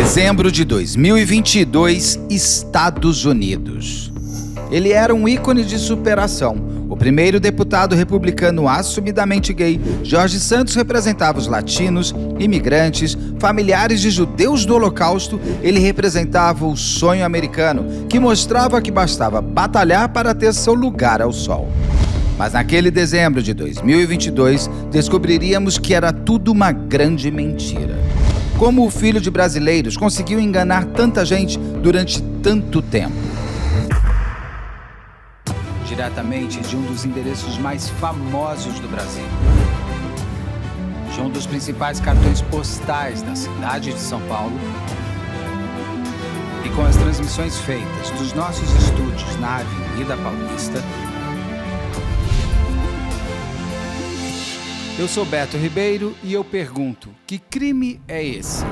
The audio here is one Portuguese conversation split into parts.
Dezembro de 2022, Estados Unidos. Ele era um ícone de superação. O primeiro deputado republicano assumidamente gay, George Santos, representava os latinos, imigrantes, familiares de judeus do Holocausto. Ele representava o sonho americano, que mostrava que bastava batalhar para ter seu lugar ao sol. Mas naquele dezembro de 2022, descobriríamos que era tudo uma grande mentira. Como o filho de brasileiros conseguiu enganar tanta gente durante tanto tempo? Diretamente de um dos endereços mais famosos do Brasil. De um dos principais cartões postais da cidade de São Paulo. E com as transmissões feitas dos nossos estúdios na Avenida Paulista. Eu sou Beto Ribeiro e eu pergunto, que crime é esse?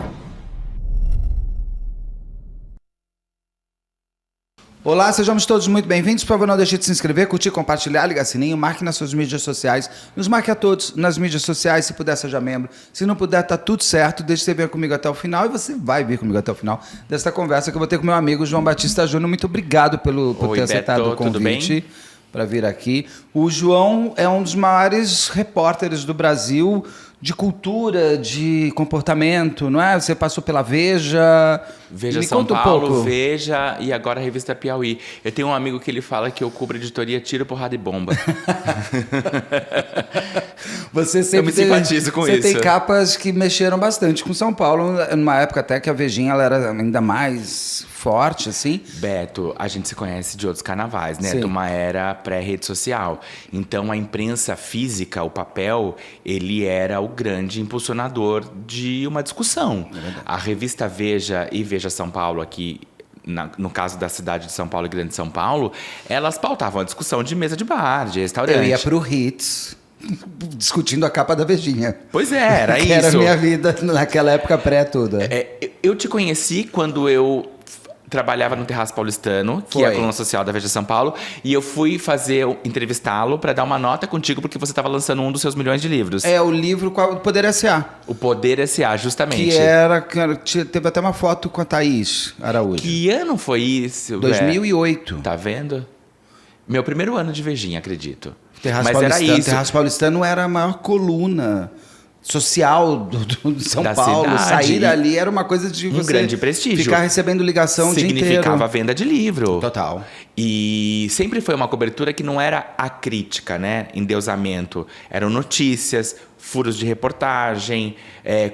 Olá, sejamos todos muito bem-vindos. Por favor, não deixe de se inscrever, curtir, compartilhar, ligar sininho, marque nas suas mídias sociais. Nos marque a todos nas mídias sociais, se puder, seja membro. Se não puder, tá tudo certo. Deixe você vir comigo até o final e você vai vir comigo até o final dessa conversa que eu vou ter com meu amigo João Batista Júnior. Muito obrigado por ter aceitado o convite para vir aqui. O João é um dos maiores repórteres do Brasil de cultura, de comportamento, não é? Você passou pela Veja... Veja São Paulo, Veja e agora a revista Piauí. Eu tenho um amigo que ele fala que eu cubro editoria tiro, porrada e bomba. Você sempre eu me simpatizo com isso. Você tem capas que mexeram bastante com São Paulo, numa época até que a Vejinha ela era ainda mais forte, assim. Beto, a gente se conhece de outros carnavais, né? Sim. De uma era pré-rede social. Então, a imprensa física, o papel, ele era o grande impulsionador de uma discussão. A revista Veja e Veja São Paulo aqui, no caso da cidade de São Paulo e Grande São Paulo, elas pautavam a discussão de mesa de bar, de restaurante. Eu ia pro Hits discutindo a capa da Vejinha. Pois é, era isso. Era a minha vida naquela época pré-tudo. Eu te conheci quando eu trabalhava no Terraço Paulistano, que é a coluna social da Veja São Paulo, e eu fui entrevistá-lo para dar uma nota contigo, porque você estava lançando um dos seus milhões de livros. É, o livro O Poder S.A. O Poder S.A., justamente. Teve até uma foto com a Thaís Araújo. Que ano foi isso? 2008. Tá vendo? Meu primeiro ano de Vejinha, acredito. Mas era isso. Terraço Paulistano era a maior coluna social de São Paulo. Cidade. Sair dali era uma coisa de você grande prestígio. Ficar recebendo ligação o dia inteiro. Significava venda de livro. Total. E sempre foi uma cobertura que não era a crítica, né? Endeusamento. Eram notícias, furos de reportagem,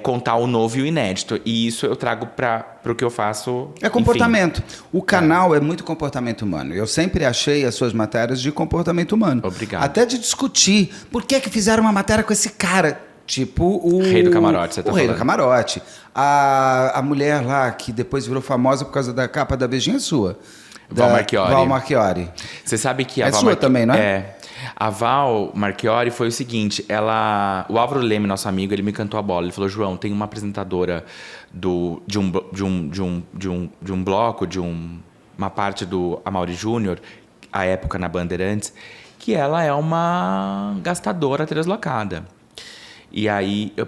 contar o novo e o inédito. E isso eu trago para o que eu faço. É comportamento. Enfim. O canal é muito comportamento humano. Eu sempre achei as suas matérias de comportamento humano. Obrigado. Até de discutir por que fizeram uma matéria com esse cara. Tipo o Rei do Camarote, você tá falando. O Rei do Camarote. A mulher lá, que depois virou famosa por causa da capa da Vejinha, é sua. Val Marchiori. Val Marchiori. Você sabe que a Val sua também, não é? É. A Val Marchiori foi o seguinte, o Álvaro Leme, nosso amigo, ele me cantou a bola. Ele falou, João, tem uma apresentadora de um bloco, uma parte do Amaury Júnior, à época na Bandeirantes, que ela é uma gastadora translocada. E aí eu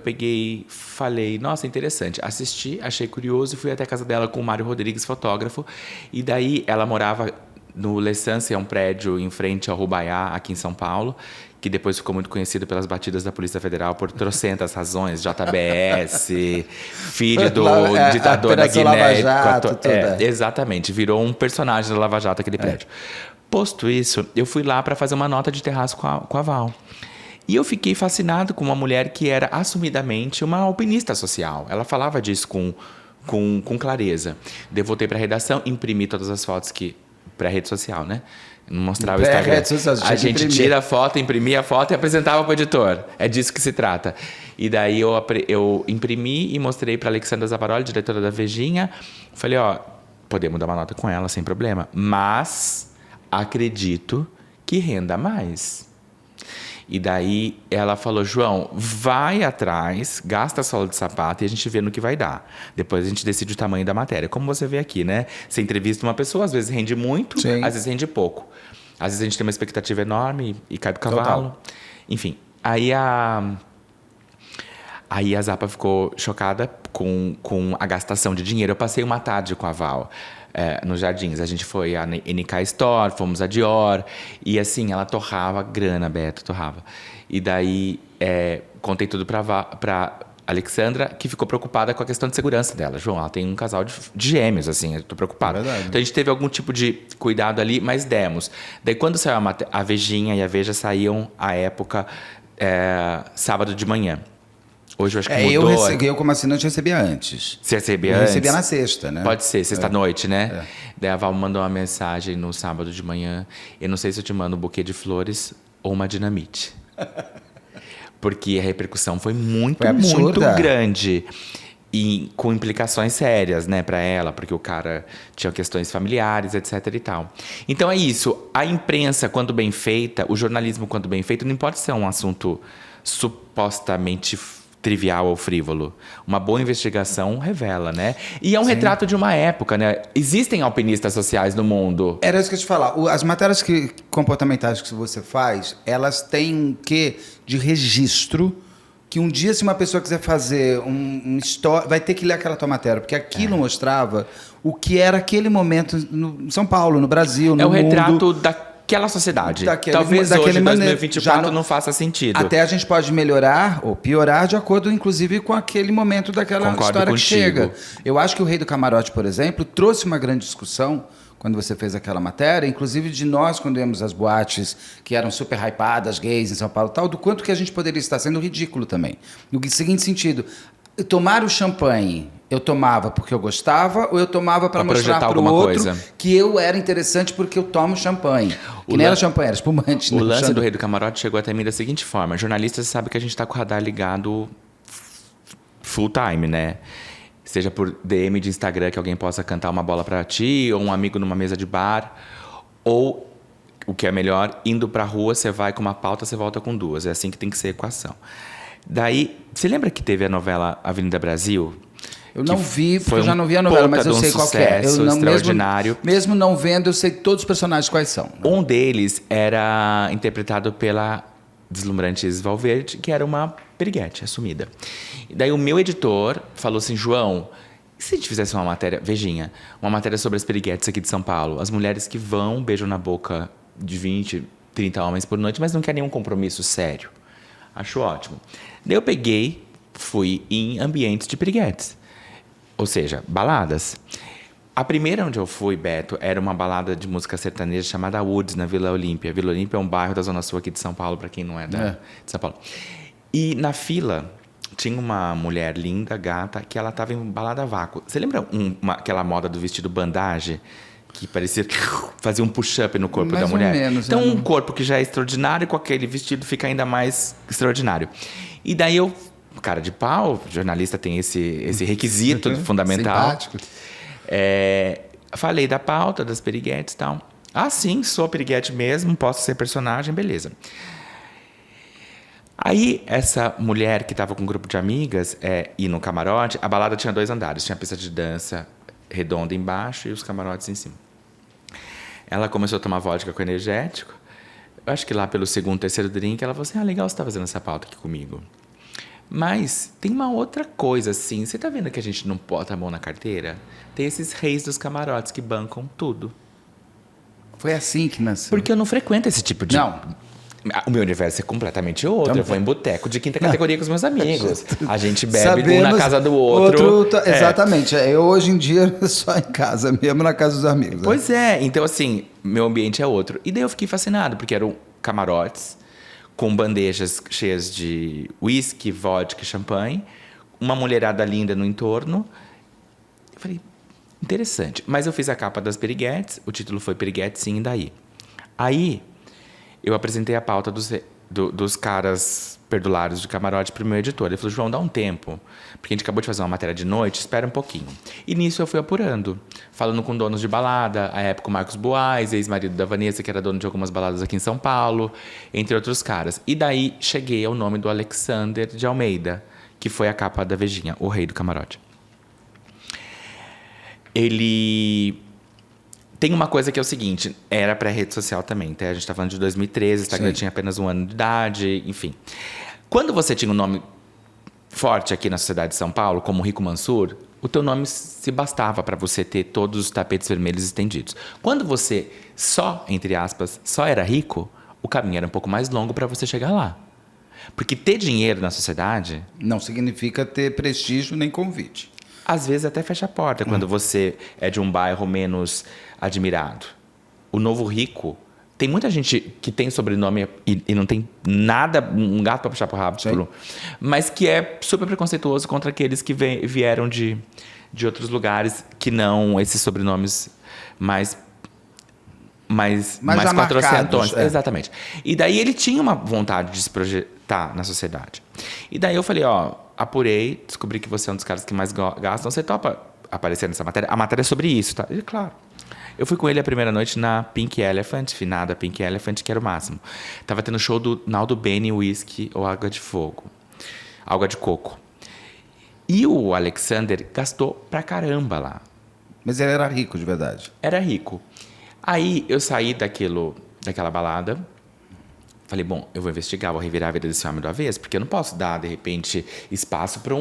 falei, nossa, interessante. Assisti, achei curioso, fui até a casa dela com o Mário Rodrigues, fotógrafo. E daí ela morava no L'Essence, é um prédio em frente ao Rubaiá, aqui em São Paulo, que depois ficou muito conhecido pelas batidas da Polícia Federal por trocentas razões, JBS, filho do ditador da Guiné. Lava Jato, exatamente, virou um personagem da Lava Jato aquele prédio. Posto isso, eu fui lá para fazer uma nota de terraço com a Val. E eu fiquei fascinado com uma mulher que era assumidamente uma alpinista social. Ela falava disso com clareza. Daí eu voltei para a redação, imprimi todas as fotos para a rede social, né? Não mostrava o Instagram. A gente tira a foto, imprimia a foto e apresentava para o editor. É disso que se trata. E daí eu imprimi e mostrei para Alexandra Zavaroli, diretora da Vejinha. Falei, podemos dar uma nota com ela sem problema, mas acredito que renda mais. E daí ela falou, João, vai atrás, gasta a sola de sapato e a gente vê no que vai dar. Depois a gente decide o tamanho da matéria. Como você vê aqui, né? Você entrevista uma pessoa, às vezes rende muito, Sim. Às vezes rende pouco. Às vezes a gente tem uma expectativa enorme e cai do cavalo. Total. Enfim, aí a Aí a Zapa ficou chocada com a gastação de dinheiro. Eu passei uma tarde com a Val nos Jardins. A gente foi à NK Store, fomos à Dior. E assim, ela torrava grana, Beto, torrava. E daí, contei tudo pra Alexandra, que ficou preocupada com a questão de segurança dela. João, ela tem um casal de gêmeos, assim, eu tô preocupada. Então a gente teve algum tipo de cuidado ali, mas demos. Daí quando saiu a Vejinha e a Veja saíam à época sábado de manhã. Hoje eu acho que mudou. Eu como assinante recebia antes. Você recebia antes? Eu recebia na sexta, né? Pode ser, sexta-noite, né? Daí a Val mandou uma mensagem no sábado de manhã. Eu não sei se eu te mando um buquê de flores ou uma dinamite. Porque a repercussão foi muito grande. E com implicações sérias, né, pra ela. Porque o cara tinha questões familiares, etc e tal. Então é isso. A imprensa, quando bem feita, o jornalismo, quando bem feito, não importa se é um assunto supostamente trivial ou frívolo. Uma boa investigação revela, né? E é um retrato de uma época, né? Existem alpinistas sociais no mundo. Era isso que eu ia te falar. As matérias comportamentais que você faz, elas têm um quê de registro que um dia, se uma pessoa quiser fazer uma história, vai ter que ler aquela tua matéria, porque aquilo mostrava o que era aquele momento em São Paulo, no Brasil, no mundo. É o retrato daquela sociedade. Talvez hoje, em 2024, não faça sentido. Até a gente pode melhorar ou piorar de acordo, inclusive, com aquele momento daquela história que chega. Eu acho que o Rei do Camarote, por exemplo, trouxe uma grande discussão quando você fez aquela matéria, inclusive de nós, quando íamos às boates que eram super hypadas, gays em São Paulo e tal, do quanto que a gente poderia estar sendo ridículo também. No seguinte sentido, tomar o champanhe, eu tomava porque eu gostava, ou eu tomava para mostrar para o outro que eu era interessante porque eu tomo champanhe. Que nem era champanhe, era espumante. O lance do Rei do Camarote chegou até mim da seguinte forma. Jornalistas sabem que a gente está com o radar ligado full time, né? Seja por DM de Instagram, que alguém possa cantar uma bola para ti, ou um amigo numa mesa de bar, ou, o que é melhor, indo pra rua, você vai com uma pauta, você volta com duas. É assim que tem que ser a equação. Daí, você lembra que teve a novela Avenida Brasil? Eu não vi, porque eu já não vi a novela, mas eu sei qual que é. Eu não, extraordinário. Mesmo não vendo, eu sei todos os personagens quais são. Um deles era interpretado pela deslumbrante Isis Valverde, que era uma periguete assumida. E daí o meu editor falou assim, João, e se a gente fizesse uma matéria, Vejinha, uma matéria sobre as periguetes aqui de São Paulo, as mulheres que vão, beijam na boca de 20, 30 homens por noite, mas não querem nenhum compromisso sério. Acho ótimo. Daí eu peguei, fui em ambientes de periguetes, ou seja, baladas. A primeira onde eu fui, Beto, era uma balada de música sertaneja chamada Woods, na Vila Olímpia. Vila Olímpia é um bairro da Zona Sul aqui de São Paulo, para quem não é de São Paulo. E na fila tinha uma mulher linda, gata, que ela estava em balada a vácuo. Você lembra aquela moda do vestido bandage? Que parecia que fazia um push-up no corpo da mulher? Menos, então, um corpo que já é extraordinário, com aquele vestido fica ainda mais extraordinário. E daí eu, cara de pau, jornalista tem esse requisito fundamental. Simpático. Falei da pauta, das periguetes e tal. Ah, sim, sou periguete mesmo, posso ser personagem, beleza. Aí, essa mulher que estava com um grupo de amigas e no camarote, a balada tinha 2 andares. Tinha a pista de dança redonda embaixo e os camarotes em cima. Ela começou a tomar vodka com energético. Eu acho que lá pelo 2º, 3º drink, ela falou assim, legal você tá fazendo essa pauta aqui comigo. Mas tem uma outra coisa, assim. Você tá vendo que a gente não bota a mão na carteira? Tem esses reis dos camarotes que bancam tudo. Foi assim que nasceu. Porque eu não frequento esse tipo de... Não. O meu universo é completamente outro. Eu vou em boteco de 5ª categoria com os meus amigos. A gente bebe um na casa do outro. Exatamente. Eu, hoje em dia, só em casa, mesmo na casa dos amigos. Pois é. Então, assim, meu ambiente é outro. E daí eu fiquei fascinado, porque eram camarotes com bandejas cheias de uísque, vodka e champanhe. Uma mulherada linda no entorno. Eu falei, interessante. Mas eu fiz a capa das periguetes. O título foi Periguetes, sim, e daí? Aí... eu apresentei a pauta dos caras perdulários de camarote para o meu editor. Ele falou, João, dá um tempo, porque a gente acabou de fazer uma matéria de noite, espera um pouquinho. E nisso eu fui apurando, falando com donos de balada, à época o Marcos Boaz, ex-marido da Vanessa, que era dono de algumas baladas aqui em São Paulo, entre outros caras. E daí cheguei ao nome do Alexander de Almeida, que foi a capa da Vejinha, o Rei do Camarote. Ele... tem uma coisa que é o seguinte, era para rede social também, tá? A gente tá falando de 2013, o Instagram tinha apenas 1 ano de idade, enfim. Quando você tinha um nome forte aqui na sociedade de São Paulo, como Rico Mansur, o teu nome se bastava para você ter todos os tapetes vermelhos estendidos. Quando você só, entre aspas, só era rico, o caminho era um pouco mais longo para você chegar lá. Porque ter dinheiro na sociedade... Não significa ter prestígio nem convite. Às vezes até fecha a porta quando você é de um bairro menos admirado. O novo rico... Tem muita gente que tem sobrenome e não tem nada, um gato para puxar pro rabo, tipo, mas que é super preconceituoso contra aqueles que vieram de outros lugares que não esses sobrenomes mais patrocinados. Exatamente. E daí ele tinha uma vontade de se projetar na sociedade. E daí eu falei, apurei, descobri que você é um dos caras que mais gastam, você topa aparecer nessa matéria? A matéria é sobre isso, tá? E, claro. Eu fui com ele a primeira noite na Pink Elephant, finada Pink Elephant, que era o máximo. Tava tendo show do Naldo Bene, Whisky ou Água de Fogo. Água de Coco. E o Alexander gastou pra caramba lá. Mas ele era rico, de verdade. Era rico. Aí eu saí daquela balada. Falei, bom, eu vou investigar, vou revirar a vida desse homem do avesso, porque eu não posso dar, de repente, espaço pra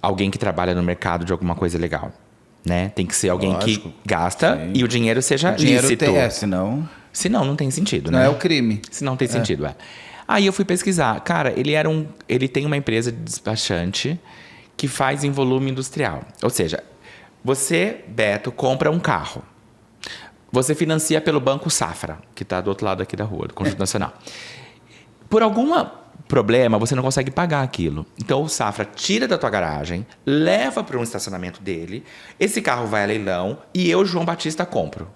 alguém que trabalha no mercado de alguma coisa legal. Né? Tem que ser alguém que gasta e o dinheiro seja lícito. Senão... Senão não tem sentido, não né? É o crime. Se não tem sentido, Aí eu fui pesquisar. Cara, ele tem uma empresa de despachante que faz em volume industrial. Ou seja, você, Beto, compra um carro. Você financia pelo Banco Safra, que está do outro lado aqui da rua, do Conjunto Nacional. Por alguma problema, você não consegue pagar aquilo. Então, o Safra tira da tua garagem, leva para um estacionamento dele, esse carro vai a leilão e eu, João Batista, compro.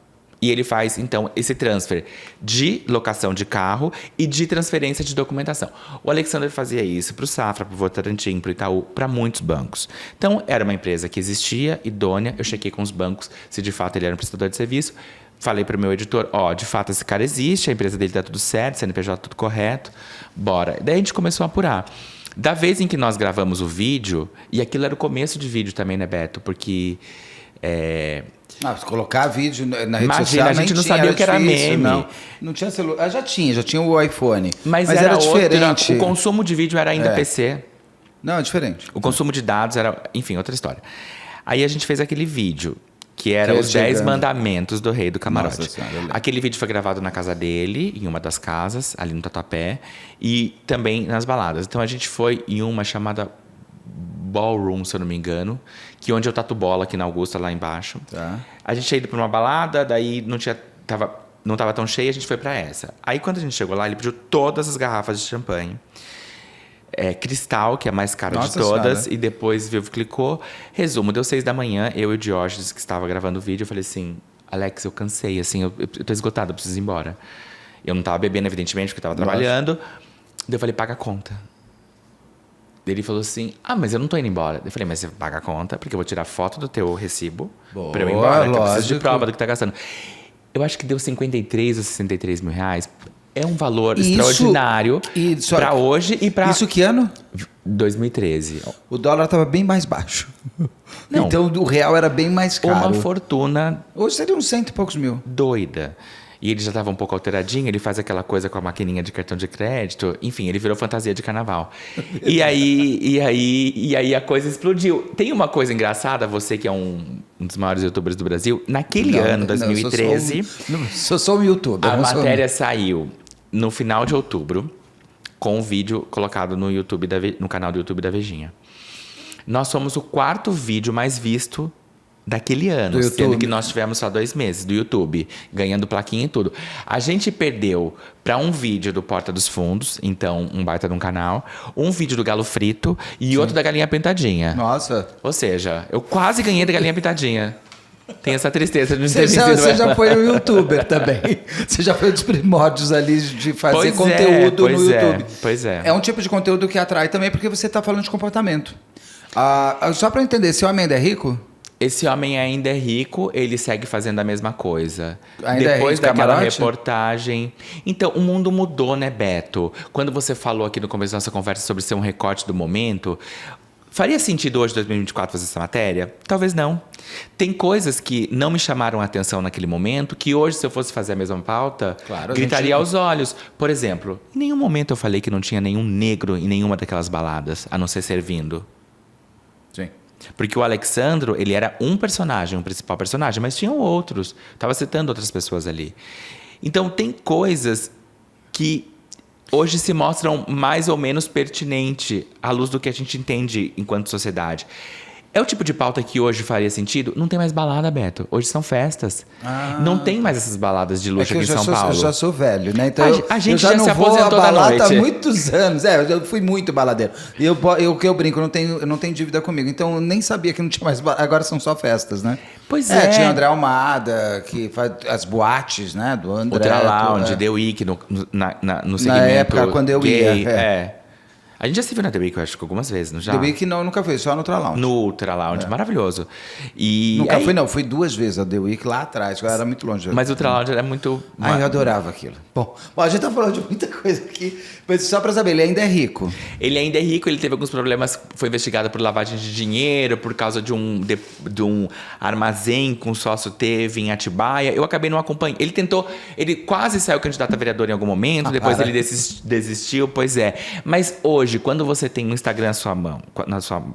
E ele faz, então, esse transfer de locação de carro e de transferência de documentação. O Alexander fazia isso para o Safra, para o Votorantim, para o Itaú, para muitos bancos. Então, era uma empresa que existia, idônea. Eu chequei com os bancos se de fato ele era um prestador de serviço. Falei para o meu editor, de fato esse cara existe, a empresa dele está tudo certo, CNPJ tudo correto, bora. Daí a gente começou a apurar. Da vez em que nós gravamos o vídeo, e aquilo era o começo de vídeo também, né, Beto? Porque... colocar vídeo na rede Imagina, social, a gente não sabia o que era meme. Não tinha celular. Já tinha o iPhone. Mas era diferente. O consumo de vídeo era ainda PC. Não, é diferente. O consumo de dados era, enfim, outra história. Aí a gente fez aquele vídeo, que era os 10 mandamentos do rei do camarote. Nossa Senhora, aquele vídeo foi gravado na casa dele, em uma das casas, ali no Tatuapé, e também nas baladas. Então a gente foi em uma chamada Ballroom, se eu não me engano, que onde eu tatu bola aqui na Augusta, lá embaixo. Tá. A gente tinha ido para uma balada, daí não tava tão cheia, a gente foi para essa. Aí quando a gente chegou lá, ele pediu todas as garrafas de champanhe. Cristal, que é a mais cara de todas, senhora. E depois viu, clicou. Resumo, deu 6 da manhã, eu e o Diógenes, que estava gravando o vídeo, eu falei assim, Alex, eu cansei, assim, eu tô esgotado, eu preciso ir embora. Eu não tava bebendo, evidentemente, porque eu tava trabalhando. Daí eu falei, paga a conta. Daí ele falou assim, mas eu não tô indo embora. Daí eu falei, mas você paga a conta, porque eu vou tirar foto do teu recibo pra eu ir embora, que eu preciso de prova do que tá gastando. Eu acho que deu 53 ou 63 mil reais. É um valor extraordinário para hoje e para... Isso que ano? 2013. O dólar estava bem mais baixo. Não. Então o real era bem mais caro. Uma fortuna... Hoje seria uns 100 e poucos mil. Doida. E ele já estava um pouco alteradinho, ele faz aquela coisa com a maquininha de cartão de crédito. Enfim, ele virou fantasia de carnaval. E aí a coisa explodiu. Tem uma coisa engraçada, você que é um dos maiores youtubers do Brasil. Naquele ano, 2013... Sou só um youtuber. A matéria saiu no final de outubro, com um vídeo colocado no canal do YouTube da Vejinha. Nós somos o 4º vídeo mais visto daquele ano, sendo que nós tivemos só 2 meses do YouTube, ganhando plaquinha e tudo. A gente perdeu para um vídeo do Porta dos Fundos, então um baita de um canal, um vídeo do Galo Frito e outro da Galinha Pintadinha. Nossa. Ou seja, eu quase ganhei da Galinha Pintadinha. Tem essa tristeza de não ter vencido. Você já foi um youtuber também. Você já foi dos primórdios ali de fazer conteúdo no YouTube. Pois é. É um tipo de conteúdo que atrai também porque você está falando de comportamento. Só para entender, esse homem ainda é rico? Esse homem ainda é rico, ele segue fazendo a mesma coisa. Ainda Depois é rico, daquela camarote? reportagem... Então, o mundo mudou, né, Beto? Quando você falou aqui no começo da nossa conversa sobre ser um recorte do momento... Faria sentido hoje, 2024, fazer essa matéria? Talvez não. Tem coisas que não me chamaram a atenção naquele momento, que hoje, se eu fosse fazer a mesma pauta, Claro, a gritaria gente- aos olhos. Por exemplo, em nenhum momento eu falei que não tinha nenhum negro em nenhuma daquelas baladas, a não ser servindo. Sim. Porque o Alexandro, ele era um personagem, um principal personagem, mas tinham outros. Estava citando outras pessoas ali. Então, tem coisas que hoje se mostram mais ou menos pertinente à luz do que a gente entende enquanto sociedade. É o tipo de pauta que hoje faria sentido? Não tem mais balada, Beto. Hoje são festas. Não tem mais essas baladas de luxo É que aqui em São Paulo. eu já sou velho, né? Então A gente eu já já não se vou à aposentou da balada há noite. muitos anos. Eu fui muito baladeiro. E eu que eu brinco, eu não tenho dívida comigo. Então eu nem sabia que não tinha mais balada. Agora são só festas, né? Pois é. Tinha o André Almada, que faz as boates, né? Do André. Outra Lounge, é. The Week, no segmento época, quando eu gay. ia, é. A gente já se viu na The Week, eu acho que algumas vezes, não já? The Week não, nunca fui, só no Ultra Lounge. No Ultra Lounge, maravilhoso. E Nunca aí- fui, não. Fui 2 vezes a The Week lá atrás, eu era muito longe. Mas o Ultra Lounge era muito... Ai, eu adorava aquilo. Bom, a gente tá falando de muita coisa aqui, mas só pra saber, ele ainda é rico. Ele ainda é rico, ele teve alguns problemas, foi investigado por lavagem de dinheiro, por causa de um armazém que um sócio teve em Atibaia. Eu acabei não acompanhando. Ele quase saiu candidato a vereador em algum momento, depois para. ele desistiu, pois é. Mas hoje, quando você tem um Instagram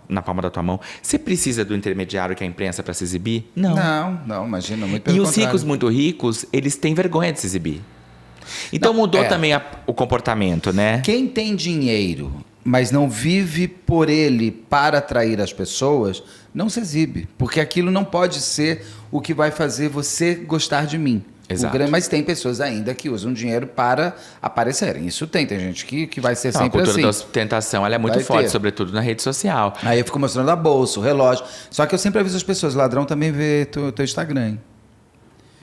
na palma da tua mão, você precisa do intermediário que é a imprensa para se exibir? Não. Não, imagina, muito pelo E os contrário. ricos muito ricos, eles têm vergonha de se exibir. Então mudou também o comportamento, né? Quem tem dinheiro, mas não vive por ele para atrair as pessoas, não se exibe. Porque aquilo não pode ser o que vai fazer você gostar de mim. Exato. Mas tem pessoas ainda que usam dinheiro para aparecerem. Isso tem gente que vai ser Não, a sempre cultura assim. da ostentação ela é muito Vai forte, ter. sobretudo na rede social. Aí eu fico mostrando a bolsa, o relógio. Só que eu sempre aviso as pessoas, ladrão também vê teu Instagram. Hein?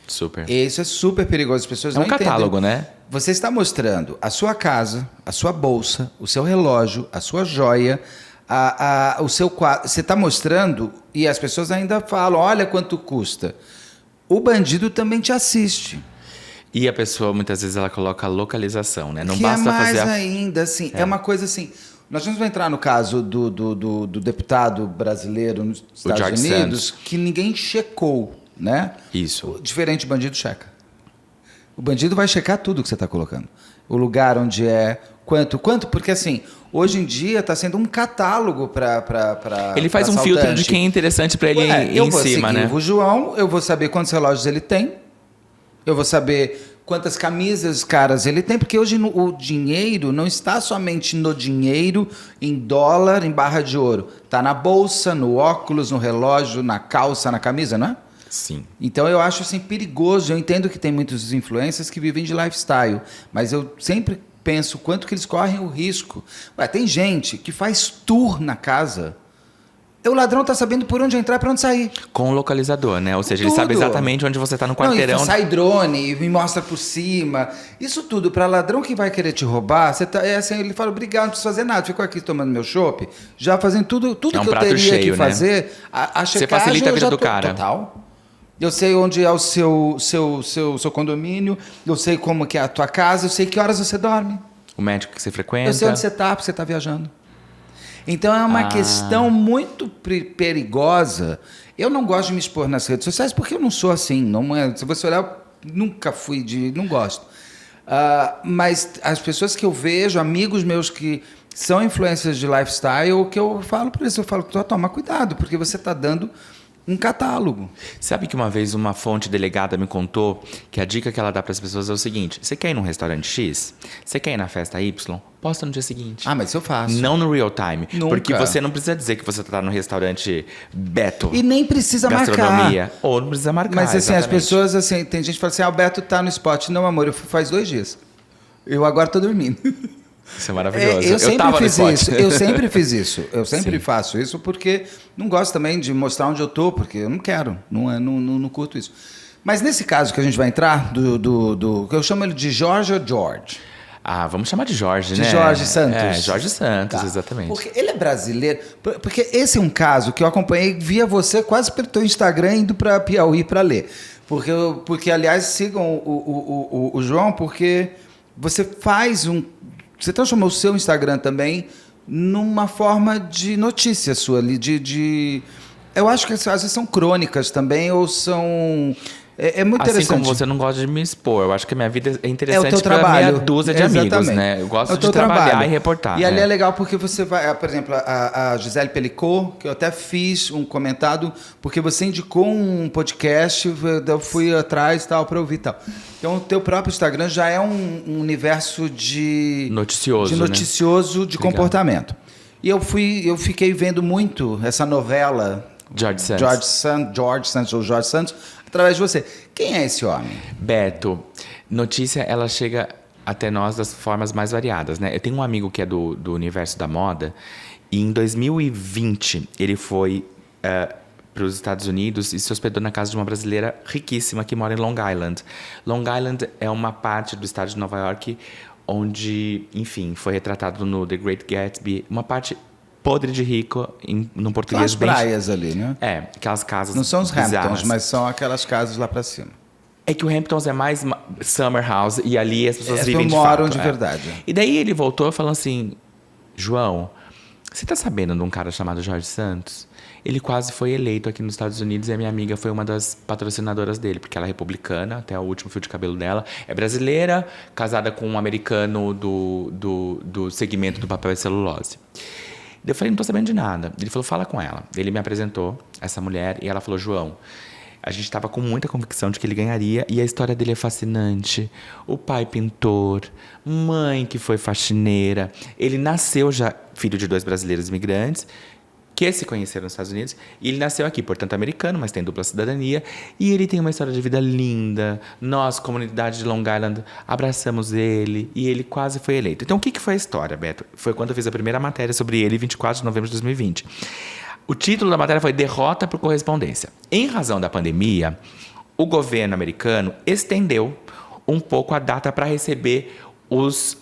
Super. Isso é super perigoso, as pessoas É um não entendem. catálogo, né? Você está mostrando a sua casa, a sua bolsa, o seu relógio, a sua joia, o seu quadro. Você está mostrando e as pessoas ainda falam, olha quanto custa. O bandido também te assiste. E a pessoa, muitas vezes, ela coloca a localização, né? Não que basta é mais fazer ainda, assim, é uma coisa assim... Nós vamos entrar no caso do deputado brasileiro nos Estados George Unidos, Santos. que ninguém checou, né? Isso. Diferente do bandido checa. O bandido vai checar tudo que você está colocando. O lugar onde é, quanto, porque assim, hoje em dia está sendo um catálogo para Ele faz um filtro de quem é interessante para ele ir eu em vou cima, seguir né? o João, eu vou saber quantos relógios ele tem, eu vou saber quantas camisas caras ele tem, porque hoje o dinheiro não está somente no dinheiro, em dólar, em barra de ouro. Está na bolsa, no óculos, no relógio, na calça, na camisa, não é? Sim. Então eu acho assim perigoso. Eu entendo que tem muitos influencers que vivem de lifestyle, mas eu sempre penso quanto que eles correm o risco. Ué, tem gente que faz tour na casa. O ladrão tá sabendo por onde entrar e por onde sair. Com o localizador, né? Ou seja, ele Tudo. sabe exatamente onde você está no quarteirão. Não, e sai drone e me mostra por cima. Isso tudo para ladrão que vai querer te roubar. Você tá, assim, ele fala, obrigado, não preciso fazer nada. Fico aqui tomando meu chopp, já fazendo tudo É um que eu prato teria cheio, que né? fazer. A Você checagem facilita a eu vida já do cara. Total. Eu sei onde é o seu condomínio, eu sei como que é a tua casa, eu sei que horas você dorme. O médico que você frequenta. Eu sei onde você está, porque você está viajando. Então é uma questão muito perigosa. Eu não gosto de me expor nas redes sociais porque eu não sou assim. Não é, se você olhar, eu nunca fui de. Não gosto. Mas as pessoas que eu vejo, amigos meus que são influencers de lifestyle, o que eu falo para eles, eu falo, toma cuidado, porque você está dando um catálogo. Sabe que uma vez uma fonte delegada me contou que a dica que ela dá para as pessoas é o seguinte: você quer ir num restaurante X? Você quer ir na festa Y? Posta no dia seguinte. Ah, mas isso eu faço. Não no real time. Nunca. Porque você não precisa dizer que você está no restaurante Beto. E nem precisa gastronomia. marcar. Ou não precisa marcar. Mas assim, exatamente. as pessoas, assim, tem gente que fala assim, o Beto tá no spot. Não, amor, eu fui faz 2 dias. Eu agora tô dormindo. Isso é maravilhoso. Eu sempre tava no fiz spot. isso. Eu sempre fiz isso. Eu sempre Sim. faço isso porque não gosto também de mostrar onde eu tô, porque eu não quero. Não curto isso. Mas nesse caso que a gente vai entrar, eu chamo ele de Jorge ou George. Ah, vamos chamar de Jorge, De né? Jorge Santos. É, Jorge Santos, Tá. exatamente. Porque ele é brasileiro. Porque esse é um caso que eu acompanhei via você quase pelo teu Instagram indo para Piauí para ler. Porque, aliás, sigam o João, porque você faz você transformou o seu Instagram também numa forma de notícia sua ali, Eu acho que às vezes são crônicas também, ou são... É muito Assim interessante. como você não gosta de me expor, eu acho que a minha vida é interessante É o teu pra trabalho. meia dúzia de amigos, né? Eu gosto de trabalhar e reportar. E ali é legal porque você vai... Por exemplo, a Gisele Pelicot, que eu até fiz um comentário, porque você indicou um podcast, eu fui atrás e tal, para ouvir e tal. Então, o teu próprio Instagram já é um universo de... Noticioso, de comportamento. E eu fiquei vendo muito essa novela... George Santos, através de você. Quem é esse homem? Beto, notícia, ela chega até nós das formas mais variadas, né? Eu tenho um amigo que é do universo da moda, e em 2020 ele foi para os Estados Unidos e se hospedou na casa de uma brasileira riquíssima que mora em Long Island. Long Island é uma parte do estado de Nova York onde, enfim, foi retratado no The Great Gatsby, uma parte podre de rico, num português bem... São as praias ali, né? Aquelas casas não são os bizarras. Hamptons, mas são aquelas casas lá pra cima. É que o Hamptons é mais summer house e ali as pessoas vivem de moram fato. de verdade. E daí ele voltou falando assim, João, você tá sabendo de um cara chamado Jorge Santos? Ele quase foi eleito aqui nos Estados Unidos e a minha amiga foi uma das patrocinadoras dele, porque ela é republicana, até o último fio de cabelo dela. É brasileira, casada com um americano do segmento do papel e celulose. Eu falei, não tô sabendo de nada. Ele falou, fala com ela. Ele me apresentou essa mulher e ela falou, João, a gente estava com muita convicção de que ele ganharia e a história dele é fascinante. O pai pintor, mãe que foi faxineira. Ele nasceu já filho de 2 brasileiros imigrantes que se conheceram nos Estados Unidos. E ele nasceu aqui, portanto americano, mas tem dupla cidadania. E ele tem uma história de vida linda. Nós, comunidade de Long Island, abraçamos ele. E ele quase foi eleito. Então, o que foi a história, Beto? Foi quando eu fiz a primeira matéria sobre ele, 24 de novembro de 2020. O título da matéria foi Derrota por Correspondência. Em razão da pandemia, o governo americano estendeu um pouco a data para receber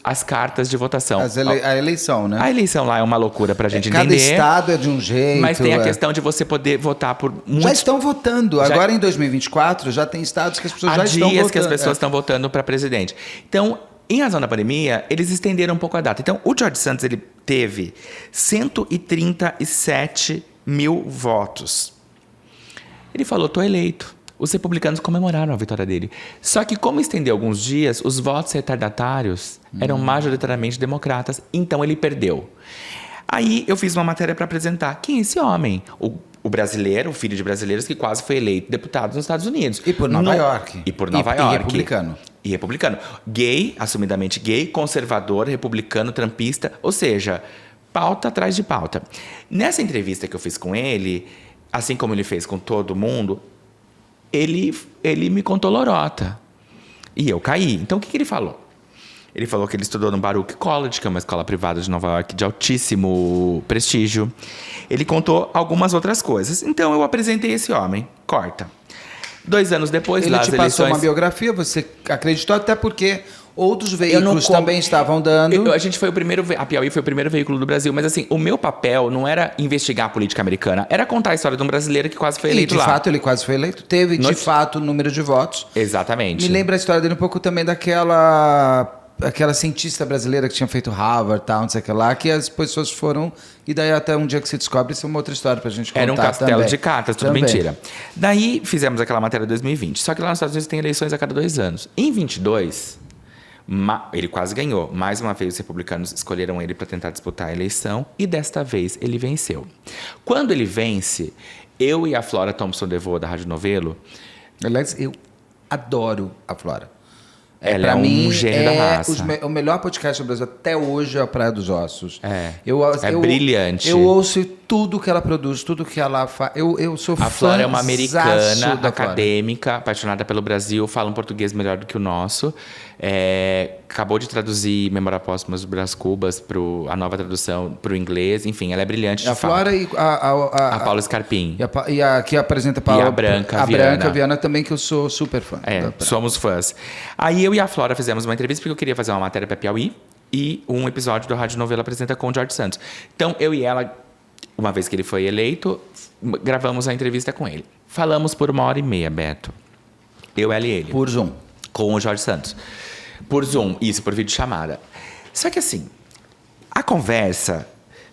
as cartas de votação. A eleição, né? A eleição lá é uma loucura pra gente Cada entender. Cada estado é de um jeito. Mas tem a questão de você poder votar por muitos... Já estão votando. Agora, em 2024, já tem estados que as pessoas já estão votando. Há dias que as pessoas estão votando para presidente. Então, em razão da pandemia, eles estenderam um pouco a data. Então, o Jorge Santos, ele teve 137 mil votos. Ele falou, tô eleito. Os republicanos comemoraram a vitória dele. Só que, como estendeu alguns dias, os votos retardatários eram majoritariamente democratas, então ele perdeu. Aí eu fiz uma matéria para apresentar quem é esse homem, o brasileiro, o filho de brasileiros que quase foi eleito deputado nos Estados Unidos. E por Nova York. E por Nova York. E republicano. E republicano. Gay, assumidamente gay, conservador, republicano, trampista, ou seja, pauta atrás de pauta. Nessa entrevista que eu fiz com ele, assim como ele fez com todo mundo, ele me contou lorota. E eu caí. Então, o que ele falou? Ele falou que ele estudou no Baruch College, que é uma escola privada de Nova York de altíssimo prestígio. Ele contou algumas outras coisas. Então, eu apresentei esse homem. Corta. 2 anos depois, ele lá te as passou eleições... uma biografia, você acreditou até porque... Outros veículos também estavam dando. A Piauí foi o primeiro veículo do Brasil, mas assim, o meu papel não era investigar a política americana, era contar a história de um brasileiro que quase foi eleito lá. E de fato ele quase foi eleito. Teve de fato o número de votos. Exatamente. Me lembra a história dele um pouco também daquela cientista brasileira que tinha feito Harvard, tal, não sei o que lá, que as pessoas foram... E daí até um dia que se descobre, isso é uma outra história pra gente contar. Era um castelo também. de cartas, tudo mentira. Daí fizemos aquela matéria de 2020. Só que lá nos Estados Unidos tem eleições a cada 2 anos. Em 22... ele quase ganhou. Mais uma vez, os republicanos escolheram ele para tentar disputar a eleição e desta vez ele venceu. Quando ele vence, eu e a Flora Thompson-DeVoe da Rádio Novelo... Aliás, eu adoro a Flora. Ela é um gênio da raça. O melhor podcast do Brasil até hoje é a Praia dos Ossos. É brilhante. Eu ouço tudo que ela produz, tudo que ela faz. Eu sou fã. A Flora é uma americana, acadêmica, apaixonada pelo Brasil, fala um português melhor do que o nosso. Acabou de traduzir Memória Póstumas do Brás Cubas, a nova tradução para o inglês. Enfim, ela é brilhante de fato. A Flora e a Paula Scarpim. E a que apresenta e a Branca Viana. Branca Viana também, que eu sou super fã. Somos fãs. Aí eu e a Flora fizemos uma entrevista porque eu queria fazer uma matéria para Piauí e um episódio do Rádio Novela Apresenta com o Jorge Santos. Então, eu e ela, uma vez que ele foi eleito, gravamos a entrevista com ele. Falamos por 1h30, Beto. Eu, ela e ele. Por Zoom. Com o Jorge Santos. Por Zoom, isso, por videochamada. Só que assim, a conversa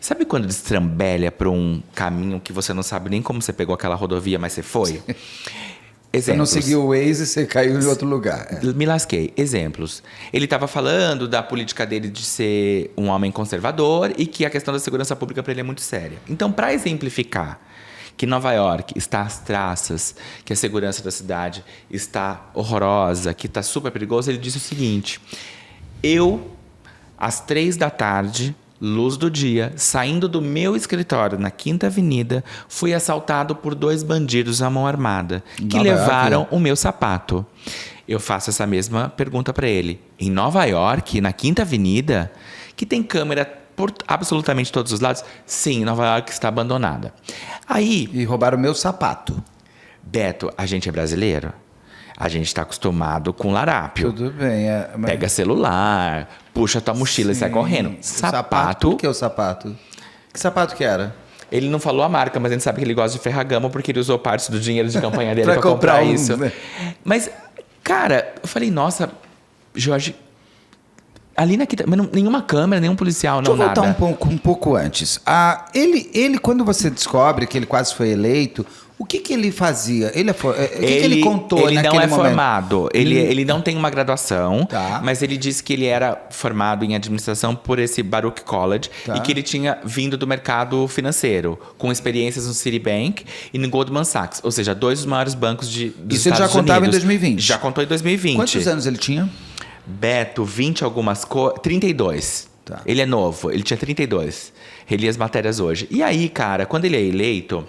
Sabe quando destrambelha para um caminho que você não sabe nem como você pegou aquela rodovia, mas você foi? Você não seguiu o Waze e você caiu em outro lugar. Me lasquei. Exemplos. Ele estava falando da política dele de ser um homem conservador e que a questão da segurança pública para ele é muito séria. Então, para exemplificar que Nova York está às traças, que a segurança da cidade está horrorosa, que está super perigosa, ele disse o seguinte: eu, às 3 da tarde, luz do dia, saindo do meu escritório na Quinta Avenida, fui assaltado por 2 bandidos à mão armada, que levaram o meu sapato. Eu faço essa mesma pergunta para ele. Em Nova York, na Quinta Avenida, que tem câmera por absolutamente todos os lados, sim, Nova York está abandonada. Aí... E roubaram o meu sapato. Beto, a gente é brasileiro? A gente está acostumado com larápio. Tudo bem. Mas... Pega celular, puxa tua mochila e sai correndo. Sapato... O que é o sapato? Que sapato que era? Ele não falou a marca, mas a gente sabe que ele gosta de Ferragamo porque ele usou parte do dinheiro de campanha dele para comprar isso. Né? Mas, cara, eu falei, nossa, Jorge... Ali na Quinta... Nenhuma câmera, nenhum policial, não nada. Deixa eu voltar um pouco antes. Ele, quando você descobre que ele quase foi eleito... O que ele fazia? O que ele contou naquele momento? Ele não é formado. Ele não tem uma graduação, mas ele disse que ele era formado em administração por esse Baruch College e que ele tinha vindo do mercado financeiro, com experiências no Citibank e no Goldman Sachs. Ou seja, 2 dos maiores bancos dos Estados Unidos. Isso ele já contava em 2020? Já contou em 2020. Quantos anos ele tinha? Beto, 20 algumas coisas... 32. Tá. Ele é novo, ele tinha 32. Reli as matérias hoje. E aí, cara, quando ele é eleito...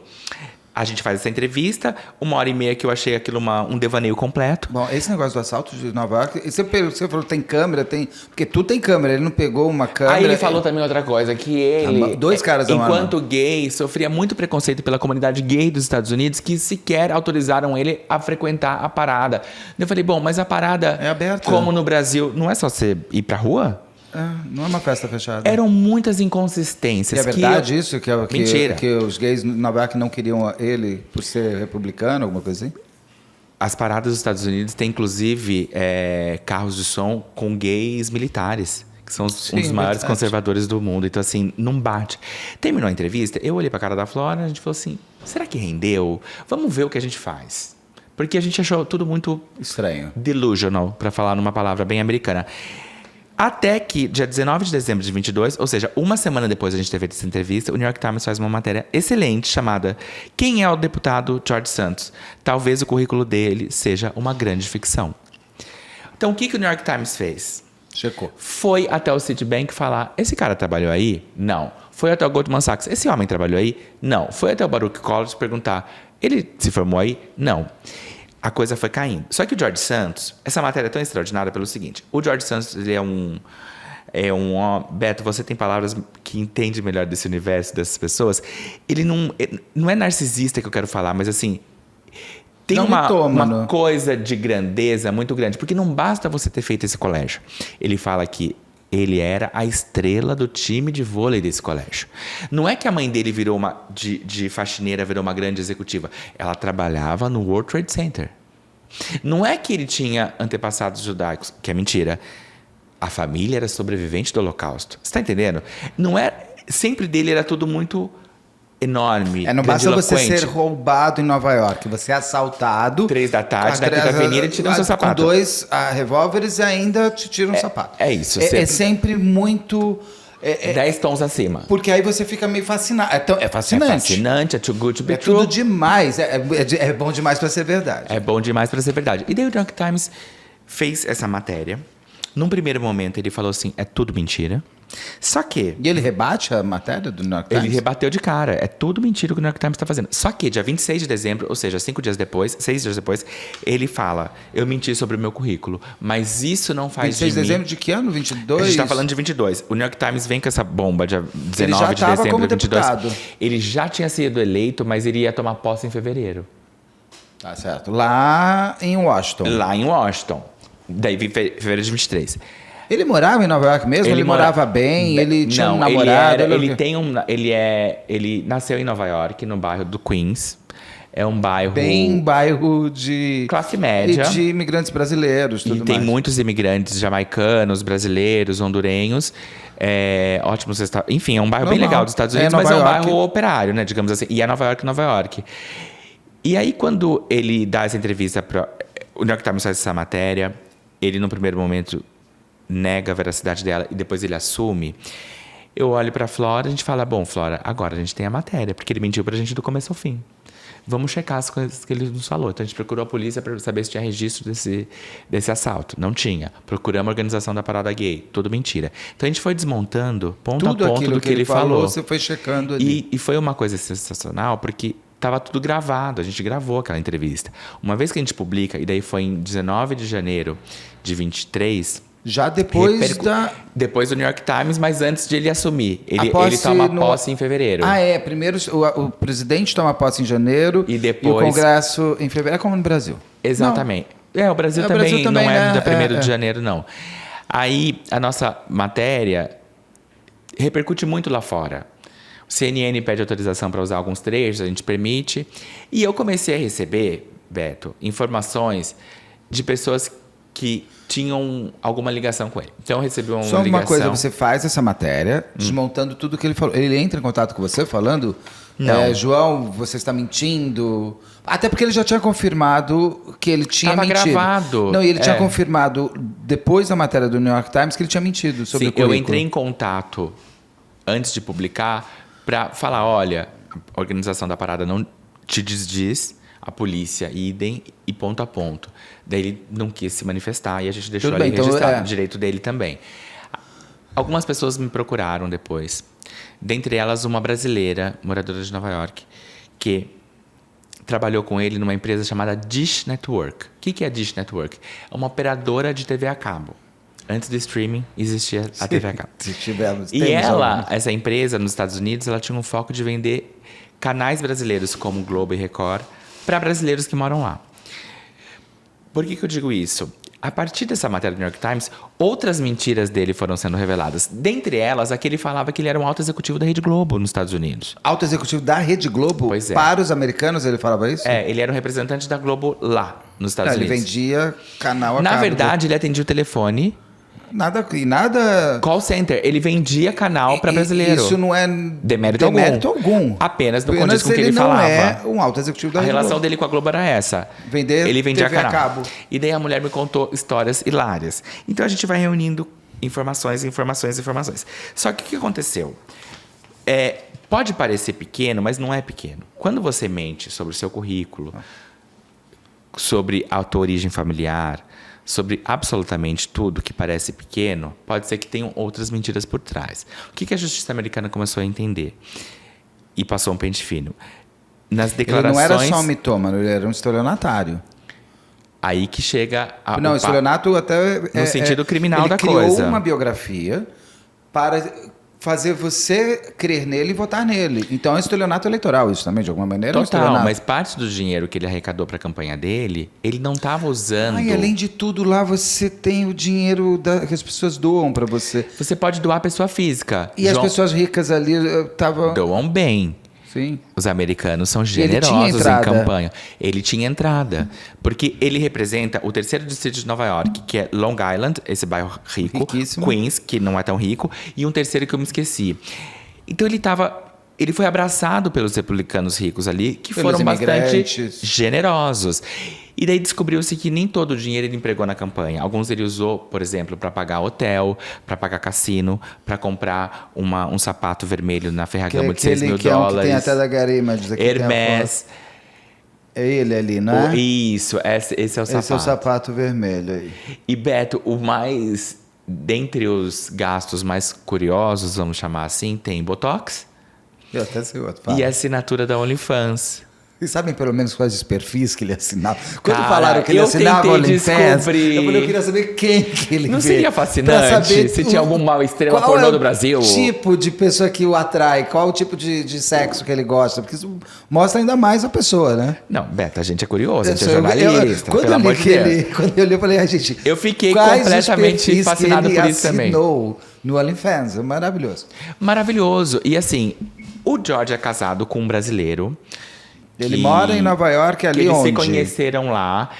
A gente faz essa entrevista, 1h30 que eu achei aquilo um devaneio completo. Bom, esse negócio do assalto de Nova York, você falou tem câmera, porque tu tem câmera, ele não pegou uma câmera. Aí ele falou também outra coisa, que ele, 2 caras enquanto gay, sofria muito preconceito pela comunidade gay dos Estados Unidos, que sequer autorizaram ele a frequentar a parada. Eu falei, bom, mas a parada, é aberta, como no Brasil, não é só você ir pra rua? Não é uma festa fechada. Eram muitas inconsistências. E é verdade isso? Mentira. Que os gays em Nova York não queriam ele por ser republicano, alguma coisa assim? As paradas dos Estados Unidos têm, inclusive, carros de som com gays militares, que são um dos maiores conservadores do mundo. Então, assim, não bate. Terminou a entrevista, eu olhei pra cara da Flora, a gente falou assim, será que rendeu? Vamos ver o que a gente faz. Porque a gente achou tudo muito... estranho. Delusional, pra falar numa palavra bem americana. Até que, dia 19 de dezembro de 22, ou seja, uma semana depois a gente teve essa entrevista, o New York Times faz uma matéria excelente chamada Quem é o deputado George Santos? Talvez o currículo dele seja uma grande ficção. Então, o que o New York Times fez? Checou. Foi até o Citibank falar, esse cara trabalhou aí? Não. Foi até o Goldman Sachs, esse homem trabalhou aí? Não. Foi até o Baruch College perguntar, ele se formou aí? Não. A coisa foi caindo. Só que o George Santos, essa matéria é tão extraordinária pelo seguinte, o George Santos, ele Beto, você tem palavras que entende melhor desse universo, dessas pessoas. Ele não é narcisista que eu quero falar, mas assim, tem uma coisa de grandeza muito grande, porque não basta você ter feito esse colégio. Ele fala que ele era a estrela do time de vôlei desse colégio. Não é que a mãe dele virou de faxineira, virou uma grande executiva. Ela trabalhava no World Trade Center. Não é que ele tinha antepassados judaicos, que é mentira. A família era sobrevivente do Holocausto. Você está entendendo? Não é... Sempre dele era tudo muito... enorme, não basta você ser roubado em Nova York, você é assaltado 3 da tarde na Quinta Avenida e te tiram seu sapato. Com 2 revólveres e ainda te tiram um sapato. É isso. É sempre muito... 10 tons acima. Porque aí você fica meio fascinado. É fascinante. É fascinante, é too good to be true. É tudo demais. É bom demais para ser verdade. É bom demais para ser verdade. E daí o New York Times fez essa matéria. Num primeiro momento ele falou assim, é tudo mentira. Só que... E ele rebate a matéria do New York Times? Ele rebateu de cara. É tudo mentira o que o New York Times está fazendo. Só que dia 26 de dezembro, ou seja, 6 dias depois, ele fala, eu menti sobre o meu currículo, mas isso não faz 26 de dezembro de que ano? 22? A gente está falando de 22. O New York Times vem com essa bomba dia 19 de dezembro de 22. Deputado. Ele já tinha sido eleito, mas ele ia tomar posse em fevereiro. Tá certo. Lá em Washington. Daí vem fevereiro de 23. Ele morava em Nova York mesmo? Ele morava bem? Ele tinha um namorado? Ele nasceu em Nova York, no bairro do Queens. É um bairro... Bem bairro de... classe média. E de imigrantes brasileiros, tudo E mais. tem muitos imigrantes jamaicanos, brasileiros, hondurenhos. Ótimos restaurantes. Enfim, é um bairro bem Normal. legal dos Estados Unidos, Nova mas é um York. bairro operário, né? Digamos assim. E é Nova York, Nova York. E aí, quando ele dá essa entrevista para o New York Times, faz essa matéria, ele, no primeiro momento, nega a veracidade dela e depois ele assume. Eu olho para Flora, a gente fala, bom, Flora, agora a gente tem a matéria, porque ele mentiu pra gente do começo ao fim. Vamos checar as coisas que ele nos falou. Então a gente procurou a polícia para saber se tinha registro desse assalto. Não tinha. Procuramos a organização da parada gay. Tudo mentira. Então a gente foi desmontando ponto Tudo a ponto aquilo do que ele falou. Você foi checando ali. E foi uma coisa sensacional, porque estava tudo gravado. A gente gravou aquela entrevista. Uma vez que a gente publica, e daí foi em 19 de janeiro de 23... Já depois Depois do New York Times, mas antes de ele assumir. Ele posse toma posse em fevereiro. Primeiro o presidente toma posse em janeiro E depois... o Congresso em fevereiro. É como no Brasil. Exatamente. O Brasil também não é do 1º de janeiro, não. Aí, a nossa matéria repercute muito lá fora. O CNN pede autorização para usar alguns trechos, a gente permite. E eu comecei a receber, Beto, informações de pessoas que tinham alguma ligação com ele. Então eu recebi uma ligação... Só uma coisa, você faz essa matéria, desmontando tudo que ele falou. Ele entra em contato com você falando... Não. João, você está mentindo. Até porque ele já tinha confirmado que ele tinha mentido. Estava gravado. Não, e ele tinha confirmado, depois da matéria do New York Times, que ele tinha mentido sobre o currículo. Eu entrei em contato, antes de publicar, para falar, olha, a organização da parada não te desdiz, a polícia, idem, e ponto a ponto. Daí ele não quis se manifestar e a gente deixou ali registrado, o direito dele também. Algumas pessoas me procuraram depois. Dentre elas, uma brasileira, moradora de Nova York, que trabalhou com ele numa empresa chamada Dish Network. O que é Dish Network? É uma operadora de TV a cabo. Antes do streaming, existia a TV a cabo. E ela, essa empresa nos Estados Unidos, ela tinha um foco de vender canais brasileiros como Globo e Record para brasileiros que moram lá. Por que eu digo isso? A partir dessa matéria do New York Times, outras mentiras dele foram sendo reveladas. Dentre elas, a que ele falava que ele era um alto executivo da Rede Globo nos Estados Unidos. Alto executivo da Rede Globo? Pois é. Para os americanos ele falava isso? Ele era um representante da Globo lá, nos Estados Unidos. Ele vendia canal a Na cabo. verdade, ele atendia o telefone. Nada... Call center. Ele vendia canal para brasileiro. Isso não é demérito algum. Apenas no condiz com o que ele falava. Não é um alto executivo da A Rede relação Globo. dele com a Globo era essa. Ele vendia TV a canal. cabo. E daí a mulher me contou histórias hilárias. Então a gente vai reunindo informações. Só que o que aconteceu? Pode parecer pequeno, mas não é pequeno. Quando você mente sobre o seu currículo, sobre a tua origem familiar, sobre absolutamente tudo que parece pequeno, pode ser que tenham outras mentiras por trás. O que a justiça americana começou a entender? E passou um pente fino. Nas declarações... Ele não era só um mitômano, ele era um estelionatário. Aí que chega... Não, estelionato até... No sentido criminal da coisa. Ele criou uma biografia para fazer você crer nele e votar nele. Então é estelionato eleitoral isso também, de alguma maneira. Total, mas parte do dinheiro que ele arrecadou para a campanha dele, ele não estava usando... E além de tudo, lá você tem o dinheiro que as pessoas doam para você. Você pode doar pessoa física. E as pessoas ricas ali estavam... Doam bem. Sim. Os americanos são generosos em campanha. Ele tinha entrada. Porque ele representa o 3º distrito de Nova York, que é Long Island, esse bairro rico. Riquíssimo. Queens, que não é tão rico. E um terceiro que eu me esqueci. Então ele foi abraçado pelos republicanos ricos ali, que pelos foram bastante imigrantes. generosos. E daí descobriu-se que nem todo o dinheiro ele empregou na campanha. Alguns ele usou, por exemplo, para pagar hotel, para pagar cassino, para comprar um sapato vermelho na Ferragamo de $6 mil. Que tem até da Gary Images aqui. Hermès. É ele ali, não é? Isso, esse é o sapato. Esse é o sapato vermelho aí. E Beto, dentre os gastos mais curiosos, vamos chamar assim, tem Botox. Eu até sei outro. E a assinatura da OnlyFans. Vocês sabem pelo menos quais os perfis que ele assinava? Quando Cara, falaram que ele assinava OnlyFans, eu queria saber quem que ele Não vê. seria fascinante se tinha algum mal estrela pornô do Brasil? Qual tipo de pessoa que o atrai? Qual o tipo de sexo que ele gosta? Porque isso mostra ainda mais a pessoa, né? Não, Beto, a gente é curioso, a gente é jornalista, quando pelo amor de Deus. Quando eu li, eu falei, gente... Eu fiquei completamente fascinado por isso também. No OnlyFans, é maravilhoso. Maravilhoso. E assim, o George é casado com um brasileiro Ele mora em Nova York, ali que eles onde? se conheceram lá.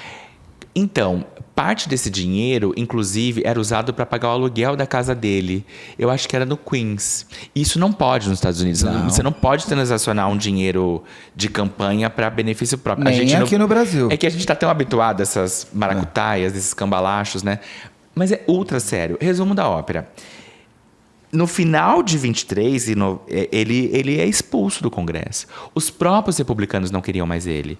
Então, parte desse dinheiro, inclusive, era usado para pagar o aluguel da casa dele. Eu acho que era no Queens. Isso não pode nos Estados Unidos. Não. Você não pode transacionar um dinheiro de campanha para benefício próprio. Nem aqui no Brasil. É que a gente está tão habituado a essas maracutaias, esses cambalachos, né? Mas é ultra sério. Resumo da ópera. No final de 23, ele é expulso do Congresso. Os próprios republicanos não queriam mais ele.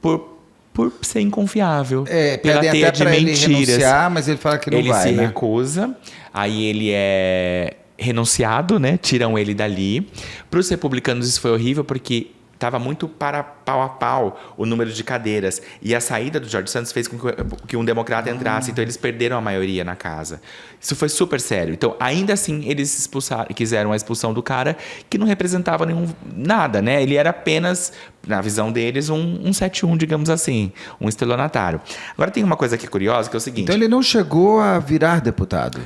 Por ser inconfiável. Pela pedem teia até de pra ele mentiras. renunciar, mas ele fala que não vai, Ele se né? recusa, aí ele é renunciado, né? Tiram ele dali. Para os republicanos isso foi horrível porque estava muito para pau a pau o número de cadeiras. E a saída do George Santos fez com que um democrata entrasse. Então, eles perderam a maioria na casa. Isso foi super sério. Então, ainda assim, eles quiseram a expulsão do cara que não representava nada, né? Ele era apenas, na visão deles, um 7-1, digamos assim. Um estelionatário. Agora, tem uma coisa aqui curiosa, que é o seguinte. Então ele não chegou a virar deputado?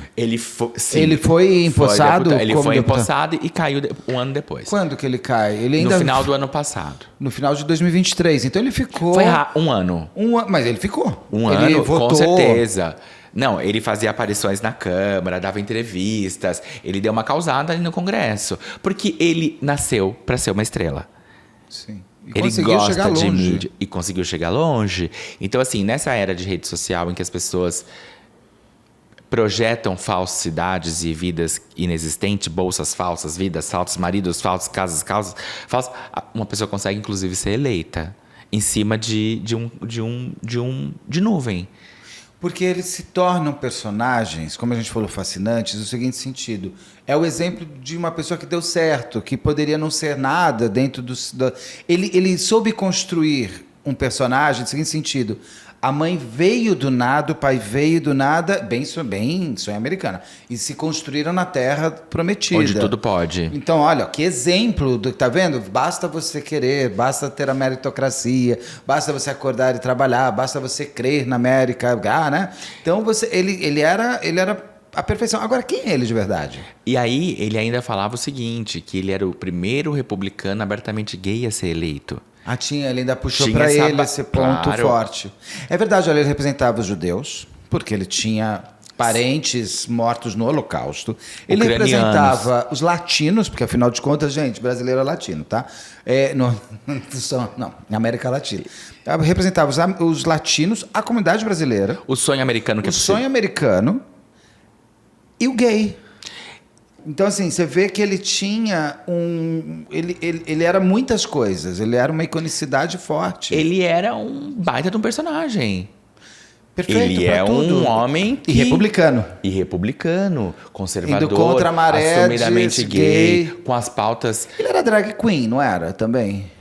Sim, Ele foi empossado ele como foi deputado? empossado e caiu um ano depois. Quando que ele cai? Ele ainda... No final do ano passado. No final de 2023. Então ele ficou... Foi um ano. Mas ele ficou. Ele ano, votou. com Com certeza. Não, ele fazia aparições na Câmara, dava entrevistas, ele deu uma causada ali no Congresso. Porque ele nasceu para ser uma estrela. Sim. E Ele conseguiu gosta chegar de longe. mídia e conseguiu chegar longe. Então, assim, nessa era de rede social em que as pessoas projetam falsidades e vidas inexistentes, bolsas falsas, vidas falsas, maridos falsos, casas falsas, uma pessoa consegue, inclusive, ser eleita em cima de nuvem. Porque eles se tornam personagens, como a gente falou, fascinantes, no seguinte sentido. É o exemplo de uma pessoa que deu certo, que poderia não ser nada dentro do... Ele soube construir um personagem no seguinte sentido. A mãe veio do nada, o pai veio do nada, bem sonho americana. E se construíram na terra prometida. Onde tudo pode. Então, olha, que exemplo, tá vendo? Basta você querer, basta ter a meritocracia, basta você acordar e trabalhar, basta você crer na América, né? Então, ele era a perfeição. Agora, quem é ele de verdade? E aí, ele ainda falava o seguinte, que ele era o primeiro republicano abertamente gay a ser eleito. Ele ainda puxou Tinha para essa ele esse ponto claro. forte. É verdade, olha, ele representava os judeus, porque ele tinha parentes mortos no Holocausto. Ele Ucranianos. representava os latinos, porque afinal de contas, gente, brasileiro é latino, tá? Na América Latina. Representava os latinos, a comunidade brasileira, O sonho americano que o sonho americano e o gay. Então, assim, você vê que ele tinha ele era muitas coisas. Ele era uma iconicidade forte. Ele era um baita de um personagem. Perfeito Ele pra é tudo. um homem E republicano. Conservador, Indo contra a maré, assumidamente gay. com as pautas. Ele era drag queen, não era? Também?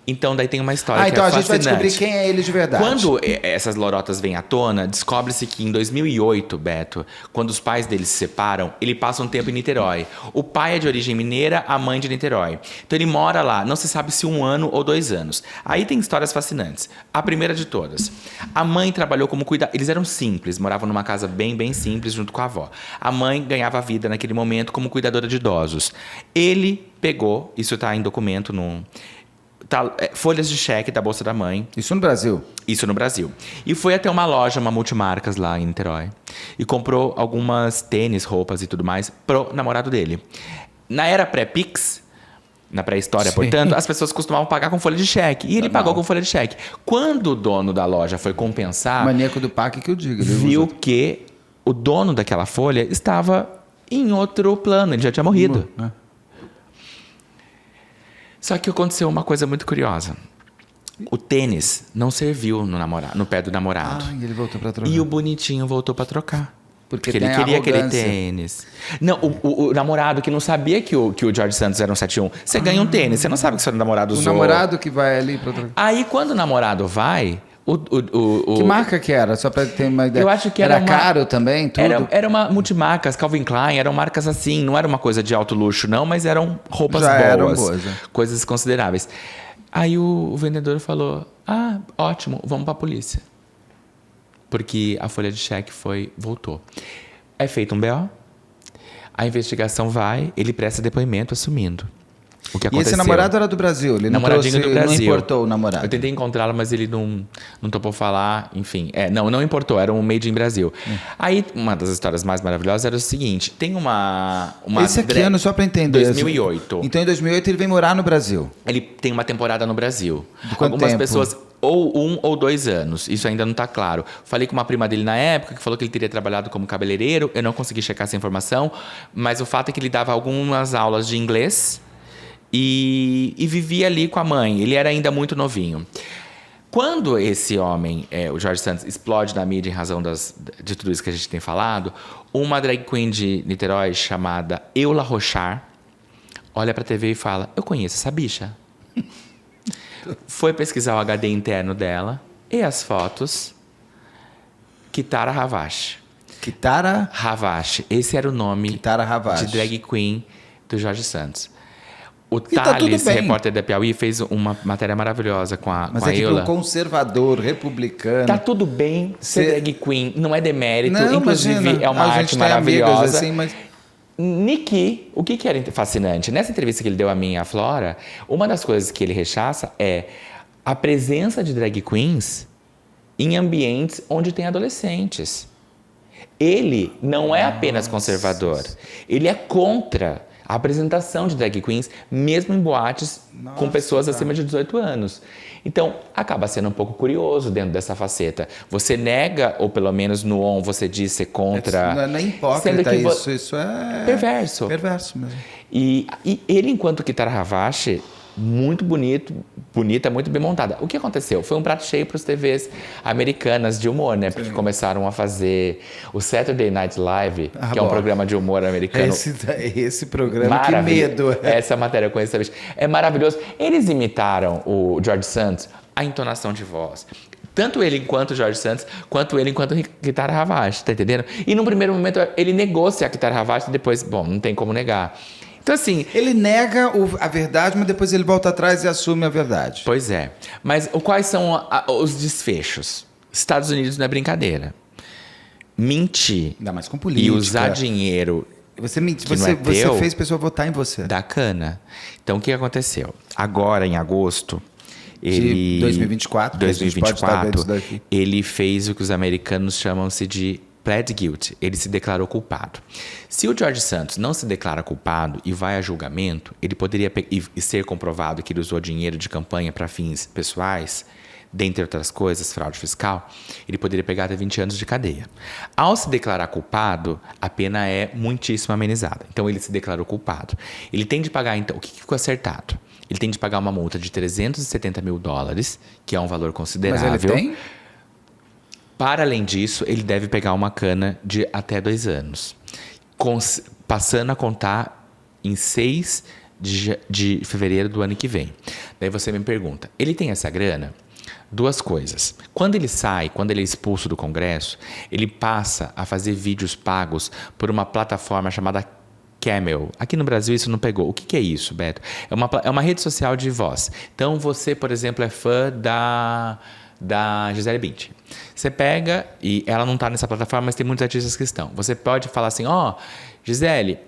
Então, daí tem uma história que então é a gente vai fascinante. descobrir quem é ele de verdade. Quando essas lorotas vêm à tona, descobre-se que em 2008, Beto, quando os pais deles se separam, ele passa um tempo em Niterói. O pai é de origem mineira, a mãe de Niterói. Então ele mora lá, não se sabe se 1 ano ou 2 anos. Aí tem histórias fascinantes. A primeira de todas. A mãe trabalhou como cuidadora. Eles eram simples, moravam numa casa bem, bem simples junto com a avó. A mãe ganhava vida naquele momento como cuidadora de idosos. Ele pegou, isso está em documento folhas de cheque da bolsa da mãe. Isso no Brasil? Isso no Brasil. E foi até uma loja, uma multimarcas lá em Niterói. E comprou algumas tênis, roupas e tudo mais pro namorado dele. Na era pré-Pix, na pré-história, portanto, as pessoas costumavam pagar com folha de cheque. E ele pagou com folha de cheque. Quando o dono da loja foi compensar... Maníaco do PAC que eu digo. Viu que o dono daquela folha estava em outro plano. Ele já tinha morrido. Só que aconteceu uma coisa muito curiosa. O tênis não serviu no pé do namorado. E ele voltou pra trocar. E o bonitinho voltou pra trocar. Porque ele tem queria aquele arrogância. tênis. Não, o namorado que não sabia que o George Santos era um 7-1. Você ganha um tênis, você não sabe que seu namorado usou. O namorado que vai ali pra trocar. Aí, quando o namorado vai... Que marca que era? Só pra ter uma ideia. Eu acho que era caro também, tudo? Era uma multimarcas, Calvin Klein, eram marcas assim, não era uma coisa de alto luxo não, mas eram roupas Já boas, eram boas, coisas consideráveis. Aí o vendedor falou, ótimo, vamos pra polícia. Porque a folha de cheque voltou. É feito um BO, a investigação vai, ele presta depoimento assumindo. o que E aconteceu. esse namorado era do Brasil? Ele Namoradinho do Brasil. não importou o namorado? Eu tentei encontrá-lo, mas ele não topou falar, enfim. Não importou, era um made in Brasil. Aí, uma das histórias mais maravilhosas era o seguinte, tem uma Esse aqui ano, só pra entender. 2008. Então, em 2008, ele vem morar no Brasil. Ele tem uma temporada no Brasil. De quanto Algumas tempo? pessoas, ou 1 ou 2 anos. Isso ainda não está claro. Falei com uma prima dele na época, que falou que ele teria trabalhado como cabeleireiro. Eu não consegui checar essa informação. Mas o fato é que ele dava algumas aulas de inglês e vivia ali com a mãe. Ele era ainda muito novinho. Quando esse homem, o Jorge Santos, explode na mídia em razão de tudo isso que a gente tem falado, uma drag queen de Niterói chamada Eula Rochard olha pra TV e fala: eu conheço essa bicha. Foi pesquisar o HD interno dela e as fotos. Kitara Ravache. Kitara Ravache. Esse era o nome Kitara Ravache. de drag queen do Jorge Santos. O tá tudo Thales, bem. repórter da Piauí, fez uma matéria maravilhosa com a Mas com a é que Eula. pro conservador, republicano... Tá tudo bem ser drag queen, não é demérito. Não, inclusive, imagina, é uma a arte gente tem amigas maravilhosa. assim, mas... Niki, o que era fascinante? Nessa entrevista que ele deu a mim e a Flora, uma das coisas que ele rechaça é a presença de drag queens em ambientes onde tem adolescentes. Ele não é apenas conservador, ele é contra a apresentação de drag queens, mesmo em boates com pessoas acima de 18 anos. Então, acaba sendo um pouco curioso dentro dessa faceta. Você nega, ou pelo menos no ON você diz ser contra... Não é hipócrita isso é... Perverso. Perverso mesmo. E ele, enquanto Kitara Ravache, muito bonita, muito bem montada. O que aconteceu? Foi um prato cheio para as TVs americanas de humor, né? Porque começaram a fazer o Saturday Night Live, que é um programa de humor americano. Esse programa, que medo. Essa matéria eu conheço, bicho. É maravilhoso. Eles imitaram o Jorge Santos, a entonação de voz. Tanto ele enquanto Jorge Santos, quanto ele enquanto Kitara Ravache, tá entendendo? E num primeiro momento ele negou ser a Kitara Ravache, depois, bom, não tem como negar. Então, assim... Ele nega a verdade, mas depois ele volta atrás e assume a verdade. Pois é. Mas quais são os desfechos? Estados Unidos não é brincadeira. Mentir. Ainda mais com política. E usar dinheiro... Você fez a pessoa votar em você. Da cana. Então, o que aconteceu? Agora, em agosto... De 2024. 2024, ele fez o que os americanos chamam-se de plead guilty. Ele se declarou culpado. Se o Jorge Santos não se declara culpado e vai a julgamento, ele poderia e ser comprovado que ele usou dinheiro de campanha para fins pessoais, dentre outras coisas, fraude fiscal, ele poderia pegar até 20 anos de cadeia. Ao se declarar culpado, a pena é muitíssimo amenizada. Então, ele se declarou culpado. Ele tem de pagar, então, o que ficou acertado? Ele tem de pagar uma multa de $370 mil, que é um valor considerável. Mas ele tem? Para além disso, ele deve pegar uma cana de até 2 anos. Passando a contar em 6 de fevereiro do ano que vem. Daí você me pergunta, ele tem essa grana? 2 coisas. Quando ele sai, quando ele é expulso do Congresso, ele passa a fazer vídeos pagos por uma plataforma chamada Camel. Aqui no Brasil isso não pegou. O que é isso, Beto? É uma rede social de voz. Então você, por exemplo, é fã da Gisele Bündchen. Você pega, e ela não está nessa plataforma, mas tem muitos artistas que estão. Você pode falar assim, Gisele,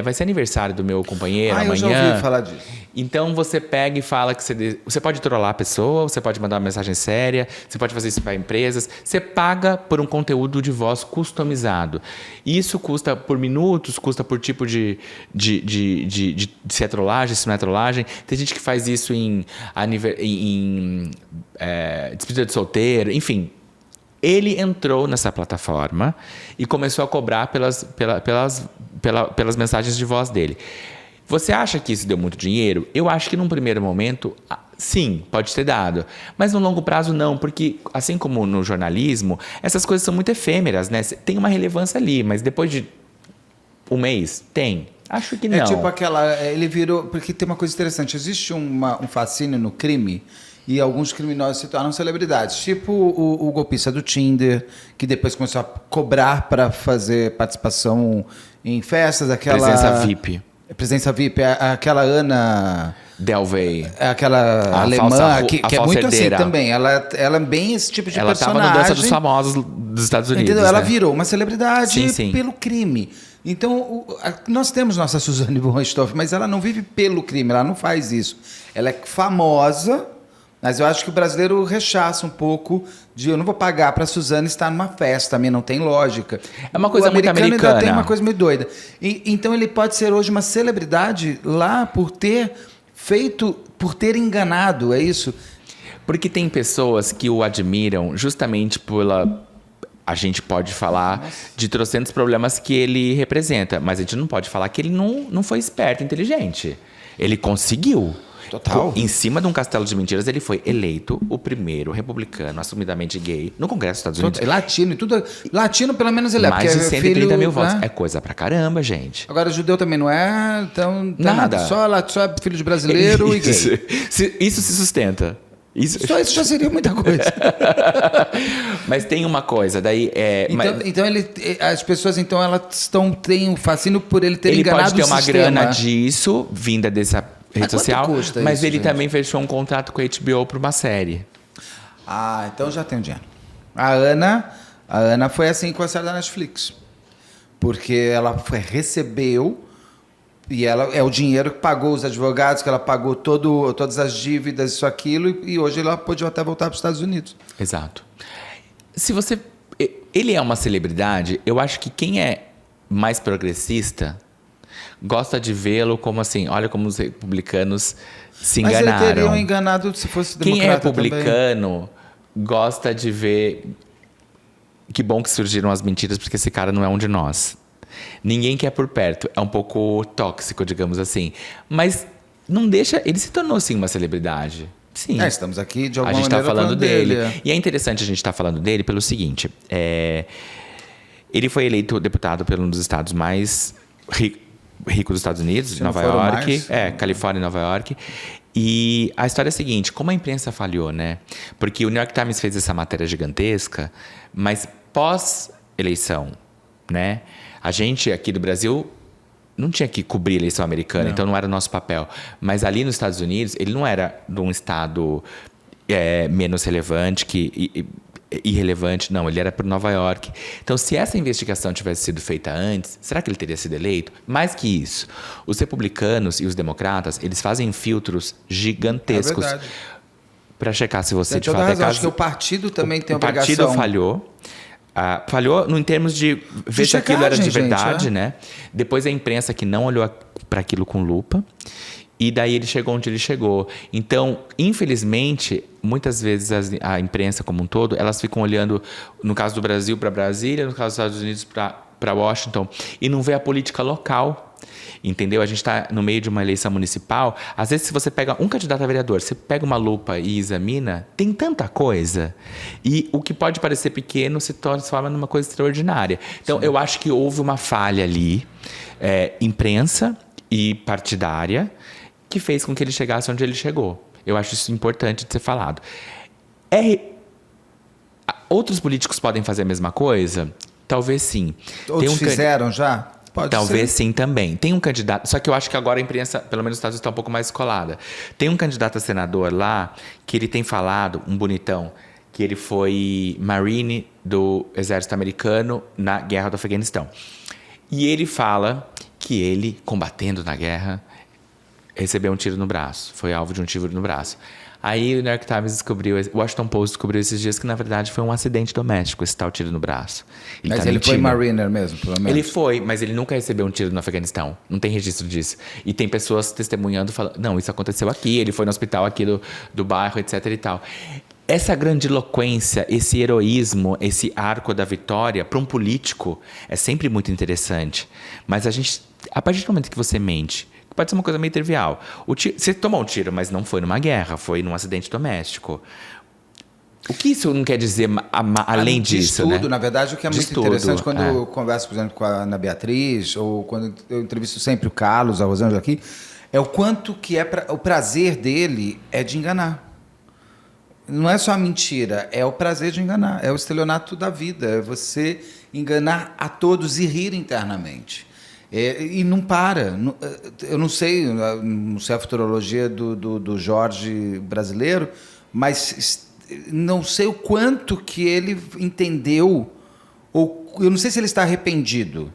vai ser aniversário do meu companheiro amanhã. Eu já ouvi falar disso. Então você pega e fala que você pode trollar a pessoa, você pode mandar uma mensagem séria, você pode fazer isso para empresas. Você paga por um conteúdo de voz customizado. Isso custa por minutos, custa por tipo de se é trollagem, se não é trollagem. Tem gente que faz isso em despedida de solteiro, enfim. Ele entrou nessa plataforma e começou a cobrar pelas mensagens de voz dele. Você acha que isso deu muito dinheiro? Eu acho que num primeiro momento, sim, pode ter dado. Mas no longo prazo, não. Porque, assim como no jornalismo, essas coisas são muito efêmeras, né? Tem uma relevância ali, mas depois de um mês, tem. Acho que não. É tipo ele virou... Porque tem uma coisa interessante. Existe um fascínio no crime... E alguns criminosos se tornam celebridades. Tipo o golpista do Tinder, que depois começou a cobrar para fazer participação em festas. Presença VIP. Aquela Ana... Delvey. Aquela alemã, que é muito herdeira. Assim também. Ela é bem esse tipo de personagem. Ela estava no Dança dos Famosos dos Estados Unidos. Entendeu? Ela virou uma celebridade sim. pelo crime. Então, nós temos nossa Suzane von Richthofen, mas ela não vive pelo crime, ela não faz isso. Ela é famosa, mas eu acho que o brasileiro rechaça um pouco de eu não vou pagar para a Suzane estar numa festa, também não tem lógica. É uma coisa muito americana. Ainda tem uma coisa meio doida. Então ele pode ser hoje uma celebridade lá por ter enganado, é isso? Porque tem pessoas que o admiram justamente pela... A gente pode falar de trocentos problemas que ele representa, mas a gente não pode falar que ele não foi esperto, inteligente. Ele conseguiu. Total. Em cima de um castelo de mentiras, ele foi eleito o primeiro republicano assumidamente gay no Congresso dos Estados Unidos. Latino e tudo. Latino, pelo menos ele é. Mais de 130 mil votos. Né? É coisa pra caramba, gente. Agora, judeu também não é, então... Nada. Só é filho de brasileiro e gay. Isso se sustenta. Só isso já seria muita coisa. Mas tem uma coisa, daí... Então as pessoas, então, elas têm um fascínio por ele ter enganado o sistema. Ele pode ter uma grana disso, vinda dessa rede social, custa isso, ele gente? também fechou um contrato com a HBO para uma série. Ah, então já tem o dinheiro. A Ana foi assim com a série da Netflix. Porque ela recebeu... E ela é o dinheiro que pagou os advogados, que ela pagou todas as dívidas, isso, aquilo, e hoje ela pode até voltar para os Estados Unidos. Exato. Ele é uma celebridade, eu acho que quem é mais progressista gosta de vê-lo como assim, olha como os republicanos se enganaram. Mas eles teriam enganado se fosse democrata. Quem é republicano gosta de ver... Que bom que surgiram as mentiras, porque esse cara não é um de nós. Ninguém quer por perto. É um pouco tóxico, digamos assim. Mas não deixa... Ele se tornou, sim, uma celebridade. Sim. Estamos aqui, de alguma maneira, maneira, tá falando dele. É. E é interessante a gente estar falando dele pelo seguinte. Ele foi eleito deputado por um dos estados mais ricos dos Estados Unidos, de Nova York. Califórnia e Nova York. E a história é a seguinte. Como a imprensa falhou, né? Porque o New York Times fez essa matéria gigantesca, mas pós-eleição, né? A gente aqui do Brasil não tinha que cobrir a eleição americana, então não era o nosso papel. Mas ali nos Estados Unidos, ele não era de um estado menos relevante, irrelevante, não. Ele era para Nova York. Então, se essa investigação tivesse sido feita antes, será que ele teria sido eleito? Mais que isso, os republicanos e os democratas, eles fazem filtros gigantescos para checar se você de fato é caso. Acho que o partido também tem obrigação. O partido falhou. Falhou em termos de ver se aquilo era de verdade, né? Depois a imprensa que não olhou para aquilo com lupa. E daí ele chegou onde ele chegou. Então, infelizmente, muitas vezes a imprensa como um todo, elas ficam olhando, no caso do Brasil, para Brasília, no caso dos Estados Unidos, para Washington, e não vê a política local. Entendeu? A gente está no meio de uma eleição municipal. Às vezes, se você pega um candidato a vereador, você pega uma lupa e examina, tem tanta coisa. E o que pode parecer pequeno se transforma numa coisa extraordinária. Então, eu acho que houve uma falha ali, imprensa e partidária, que fez com que ele chegasse onde ele chegou. Eu acho isso importante de ser falado. Outros políticos podem fazer a mesma coisa? Talvez sim. Outros fizeram já? Talvez sim também. Tem um candidato, só que eu acho que agora a imprensa, pelo menos nos Estados Unidos, está um pouco mais colada. Tem um candidato a senador lá que ele tem falado, um bonitão, que ele foi Marine do exército americano na guerra do Afeganistão. E ele fala que ele, combatendo na guerra, recebeu um tiro no braço. Foi alvo de um tiro no braço. Aí o New York Times descobriu, o Washington Post descobriu esses dias que, na verdade, foi um acidente doméstico, esse tal tiro no braço. Mas ele foi Mariner mesmo, pelo menos? Ele foi, mas ele nunca recebeu um tiro no Afeganistão. Não tem registro disso. E tem pessoas testemunhando, falando, não, isso aconteceu aqui, ele foi no hospital aqui do bairro, etc e tal. Essa grandiloquência, esse heroísmo, esse arco da vitória, para um político, é sempre muito interessante. Mas a partir do momento que você mente, pode ser uma coisa meio trivial. Você tomou um tiro, mas não foi numa guerra, foi num acidente doméstico. O que isso não quer dizer além disso, tudo, né? Na verdade, o que é muito interessante quando eu converso, por exemplo, com a Ana Beatriz, ou quando eu entrevisto sempre o Carlos, a Rosângela aqui, é o quanto que o prazer dele é de enganar. Não é só a mentira, é o prazer de enganar, é o estelionato da vida, é você enganar a todos e rir internamente. E não para. Eu não sei a futurologia do Jorge brasileiro, mas não sei o quanto que ele entendeu, ou eu não sei se ele está arrependido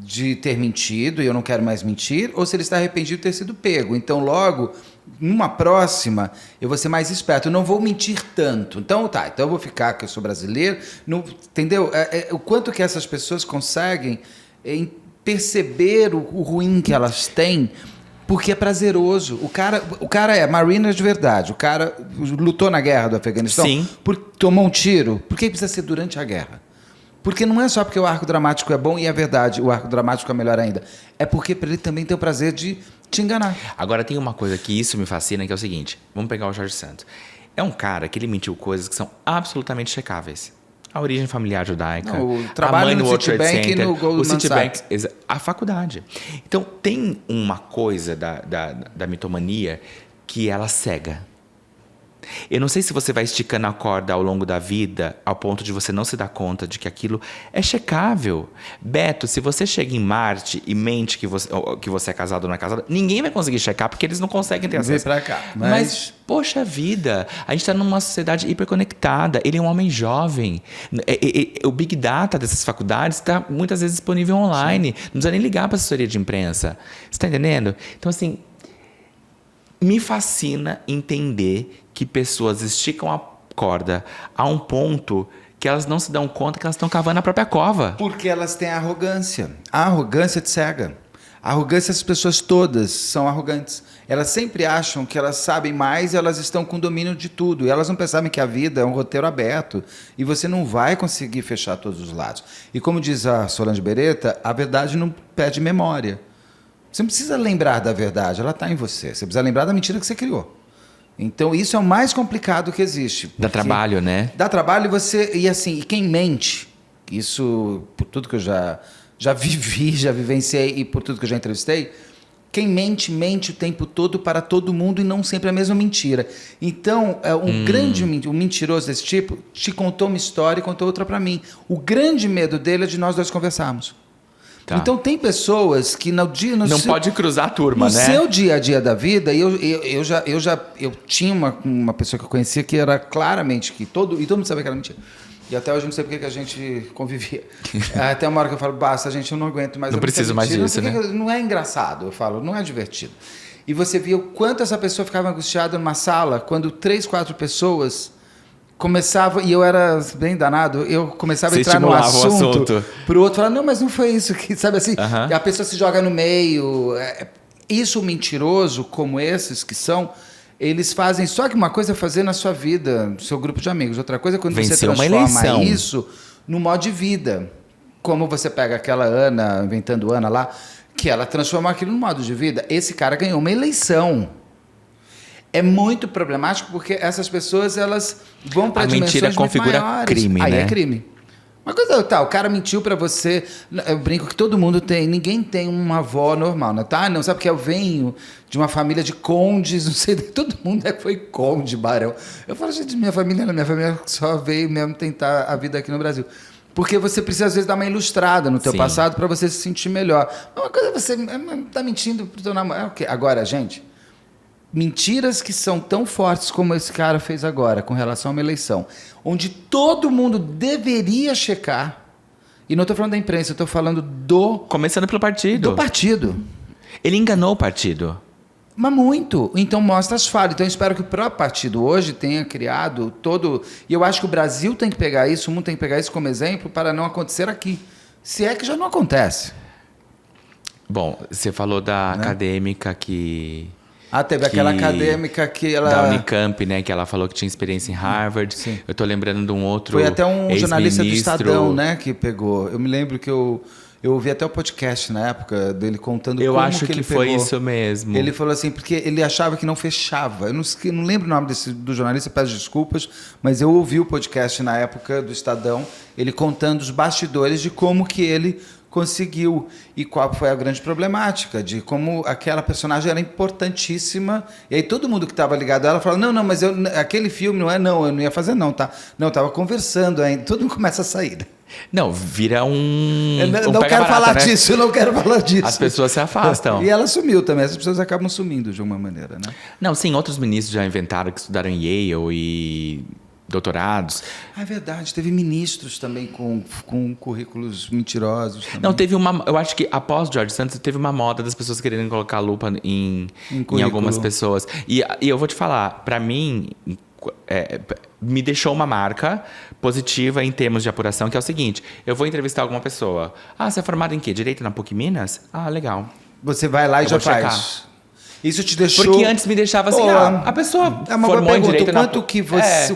de ter mentido e eu não quero mais mentir, ou se ele está arrependido de ter sido pego. Então, logo, numa próxima, eu vou ser mais esperto, eu não vou mentir tanto. Então, então eu vou ficar que eu sou brasileiro, entendeu? O quanto que essas pessoas conseguem perceber o ruim que elas têm, porque é prazeroso. O cara é Mariner de verdade, o cara lutou na guerra do Afeganistão, Sim. Tomou um tiro, por que precisa ser durante a guerra? Porque não é só porque o arco dramático é bom e é verdade, o arco dramático é melhor ainda. É porque para ele também tem o prazer de te enganar. Agora tem uma coisa que isso me fascina, que é o seguinte. Vamos pegar o Jorge Santos. É um cara que ele mentiu coisas que são absolutamente checáveis. A origem familiar judaica, o trabalho a mãe no Citibank e no Goldman Sachs. A faculdade. Então tem uma coisa da mitomania que ela cega. Eu não sei se você vai esticando a corda ao longo da vida ao ponto de você não se dar conta de que aquilo é checável. Beto, se você chega em Marte e mente que você é casado ou não é casado, ninguém vai conseguir checar porque eles não conseguem ter acesso. Vem pra cá. Mas, poxa vida, a gente está numa sociedade hiperconectada. Ele é um homem jovem. O Big Data dessas faculdades está muitas vezes disponível online. Sim. Não precisa nem ligar para a assessoria de imprensa. Você está entendendo? Então, assim, me fascina entender que pessoas esticam a corda a um ponto que elas não se dão conta que elas estão cavando a própria cova. Porque elas têm arrogância. A arrogância te cega. A arrogância, as pessoas todas são arrogantes. Elas sempre acham que elas sabem mais e elas estão com domínio de tudo. E elas não percebem que a vida é um roteiro aberto e você não vai conseguir fechar todos os lados. E como diz a Solange Beretta, a verdade não pede memória. Você não precisa lembrar da verdade, ela está em você. Você precisa lembrar da mentira que você criou. Então, isso é o mais complicado que existe. Dá trabalho, né? Dá trabalho e quem mente, isso, por tudo que eu já vivi, já vivenciei e por tudo que eu já entrevistei, quem mente o tempo todo para todo mundo e não sempre a mesma mentira. Então, um mentiroso desse tipo te contou uma história e contou outra para mim. O grande medo dele é de nós dois conversarmos. Tá. Então tem pessoas que não pode cruzar a turma, né? No seu dia a dia da vida, eu tinha uma pessoa que eu conhecia que era claramente e todo mundo sabia que era mentira. E até hoje eu não sei porque que a gente convivia. Até uma hora que eu falo, basta, gente, eu não aguento mais. Não preciso mais disso, né? Não é engraçado, eu falo, não é divertido. E você via o quanto essa pessoa ficava angustiada numa sala quando 3, 4 pessoas começava, e eu era bem danado, eu começava a entrar no assunto pro outro falar, não, mas não foi isso, que, sabe assim? A pessoa se joga no meio. Isso, mentiroso, como esses que são, eles fazem só que uma coisa é fazer na sua vida, no seu grupo de amigos, outra coisa é quando você transforma isso no modo de vida. Como você pega aquela Ana, inventando Ana lá, que ela transformou aquilo no modo de vida. Esse cara ganhou uma eleição. É muito problemático porque essas pessoas elas vão para dimensões muito maiores. A mentira configura crime, né? Aí é crime. Uma coisa, o cara mentiu para você. Eu brinco que todo mundo tem, ninguém tem uma avó normal, né? Tá? Não sabe porque eu venho de uma família de condes, não sei, todo mundo foi conde, barão. Eu falo, gente, minha família só veio mesmo tentar a vida aqui no Brasil. Porque você precisa, às vezes, dar uma ilustrada no teu passado para você se sentir melhor. Uma coisa é você tá mentindo pro teu namorado. Okay. Agora, gente, mentiras que são tão fortes como esse cara fez agora, com relação a uma eleição, onde todo mundo deveria checar, e não estou falando da imprensa, eu estou falando começando pelo partido. Do partido. Ele enganou o partido. Mas muito. Então mostra as falhas. Então eu espero que o próprio partido hoje tenha criado todo... E eu acho que o Brasil tem que pegar isso, o mundo tem que pegar isso como exemplo para não acontecer aqui. Se é que já não acontece. Bom, você falou da acadêmica que... teve aquela acadêmica que ela... Da Unicamp, né? Que ela falou que tinha experiência em Harvard. Sim. Eu tô lembrando de um outro Foi até um jornalista do Estadão, né? Que pegou. Eu me lembro que eu ouvi até o podcast na época dele contando como que ele pegou. Eu acho que foi isso mesmo. Ele falou assim, porque ele achava que não fechava. Eu não lembro o nome do jornalista, peço desculpas, mas eu ouvi o podcast na época do Estadão, ele contando os bastidores de como que ele conseguiu e qual foi a grande problemática de como aquela personagem era importantíssima e aí todo mundo que estava ligado a ela falou, não, mas aquele filme eu não ia fazer tá? Não, eu estava conversando ainda, todo mundo começa a sair. Não, vira não quero falar disso, eu não quero falar disso. As pessoas se afastam. E ela sumiu também, as pessoas acabam sumindo de uma maneira, né? Não, sim, outros ministros já inventaram que estudaram em Yale e doutorados. É verdade, teve ministros também com currículos mentirosos também. Não, eu acho que após Jorge Santos, teve uma moda das pessoas querendo colocar lupa em algumas pessoas. E eu vou te falar, pra mim, me deixou uma marca positiva em termos de apuração, que é o seguinte: eu vou entrevistar alguma pessoa. Você é formado em quê? Direito na PUC Minas? Legal. Você vai lá e já faz. Checar. Isso te deixou... Porque antes me deixava assim, a pessoa formou em direito...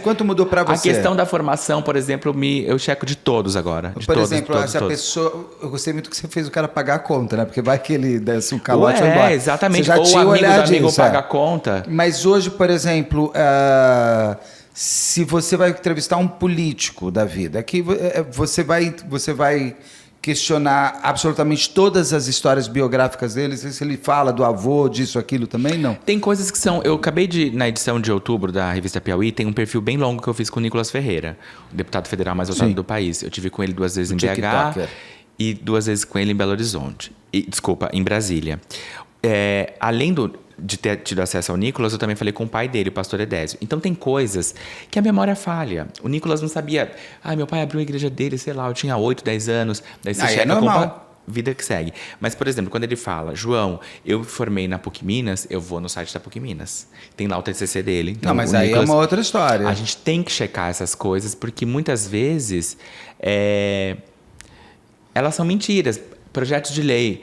Quanto mudou pra você? A questão da formação, por exemplo, eu checo de todos agora. Por exemplo, essa pessoa... Eu gostei muito que você fez o cara pagar a conta, né? Porque vai que ele desse um calote e vai embora. Exatamente. Ou o amigo do amigo paga a conta. Mas hoje, por exemplo... se você vai entrevistar um político da vida, aqui você vai questionar absolutamente todas as histórias biográficas dele, se ele fala do avô, disso, aquilo também, não? Tem coisas que são... Eu acabei na edição de outubro da revista Piauí, tem um perfil bem longo que eu fiz com o Nicolas Ferreira, o deputado federal mais votado do país. Eu tive com ele 2 vezes em BH e 2 vezes com ele em Belo Horizonte. Em Brasília. Além de ter tido acesso ao Nicolas, eu também falei com o pai dele, o pastor Edésio. Então tem coisas que a memória falha. O Nicolas não sabia... meu pai abriu a igreja dele, sei lá, eu tinha 8, 10 anos. Daí você chega vida que segue. Mas, por exemplo, quando ele fala, João, eu formei na PUC Minas, eu vou no site da PUC Minas. Tem lá o TCC dele. Então, não, mas aí Nicolas, é uma outra história. A gente tem que checar essas coisas, porque muitas vezes elas são mentiras. Projetos de lei...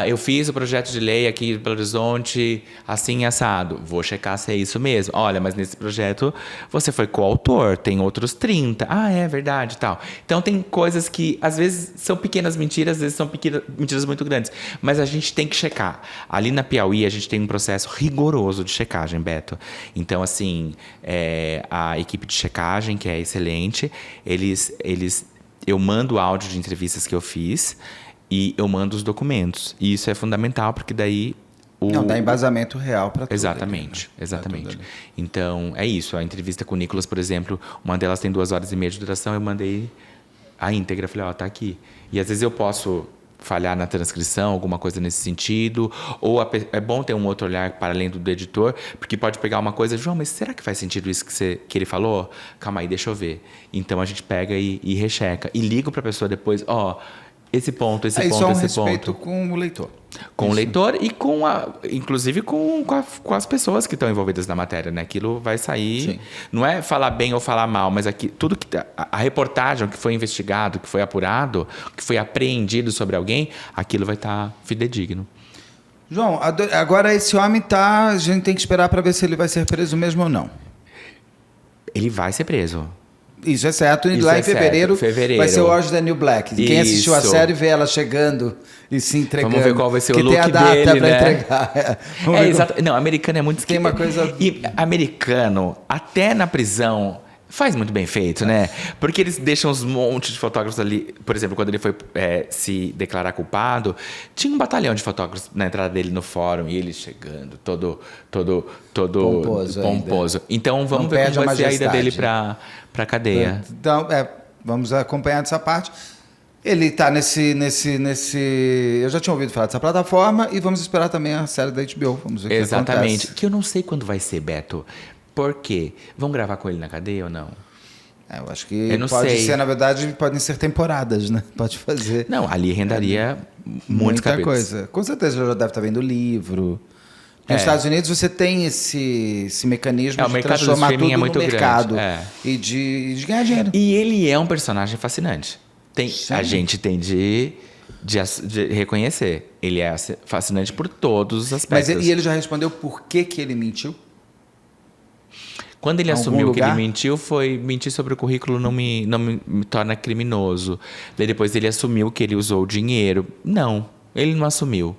eu fiz o projeto de lei aqui em Belo Horizonte, assim, assado. Vou checar se é isso mesmo. Olha, mas nesse projeto você foi coautor, tem outros 30. É verdade e tal. Então, tem coisas que, às vezes, são pequenas mentiras, às vezes são mentiras muito grandes. Mas a gente tem que checar. Ali na Piauí, a gente tem um processo rigoroso de checagem, Beto. Então, assim, a equipe de checagem, que é excelente, eu mando o áudio de entrevistas que eu fiz, e eu mando os documentos. E isso é fundamental, porque daí... dá embasamento real para tudo. Exatamente, ali, né? Exatamente. Então, é isso. A entrevista com o Nicolas, por exemplo, uma delas tem 2 horas e meia de duração, eu mandei a íntegra. Falei, tá aqui. E às vezes eu posso falhar na transcrição, alguma coisa nesse sentido, ou é bom ter um outro olhar para além do editor, porque pode pegar uma coisa, João, mas será que faz sentido isso que ele falou? Calma aí, deixa eu ver. Então, a gente pega e recheca. E ligo para a pessoa depois, esse ponto, esse ponto, esse respeito ponto. Com o leitor. Com o leitor e inclusive com as pessoas que estão envolvidas na matéria, né? Aquilo vai sair... Sim. Não é falar bem ou falar mal, mas tudo que... A reportagem que foi investigado, que foi apurado, que foi apreendido sobre alguém, aquilo vai estar fidedigno. João, agora esse homem a gente tem que esperar para ver se ele vai ser preso mesmo ou não. Ele vai ser preso. Isso é certo. E lá em fevereiro vai ser o Orange the New Black. Quem assistiu a série vê ela chegando e se entregando. Vamos ver qual vai ser o look dele, tem a data para entregar. Exato. Não, americano é muito... Tem uma coisa... E americano, até na prisão... Faz muito bem feito, né? Porque eles deixam uns montes de fotógrafos ali. Por exemplo, quando ele foi se declarar culpado, tinha um batalhão de fotógrafos na entrada dele no fórum e ele chegando, todo pomposo. Então, vamos ver como vai ser a ida dele para a cadeia. Então, vamos acompanhar essa parte. Ele está nesse... Eu já tinha ouvido falar dessa plataforma e vamos esperar também a série da HBO. Vamos ver o que acontece. Exatamente. Que eu não sei quando vai ser, Beto. Por quê? Vão gravar com ele na cadeia ou não? Eu acho que ser, na verdade, podem ser temporadas, né? Pode fazer. Não, ali rendaria muita coisa. Com certeza já deve estar vendo livro. Nos Estados Unidos você tem esse mecanismo de transformar tudo no mercado e de ganhar dinheiro. E ele é um personagem fascinante. A gente tem de reconhecer. Ele é fascinante por todos os aspectos. Mas ele já respondeu por que ele mentiu? Quando ele assumiu que ele mentiu, foi mentir sobre o currículo não me torna criminoso. Daí depois ele assumiu que ele usou o dinheiro. Não, ele não assumiu.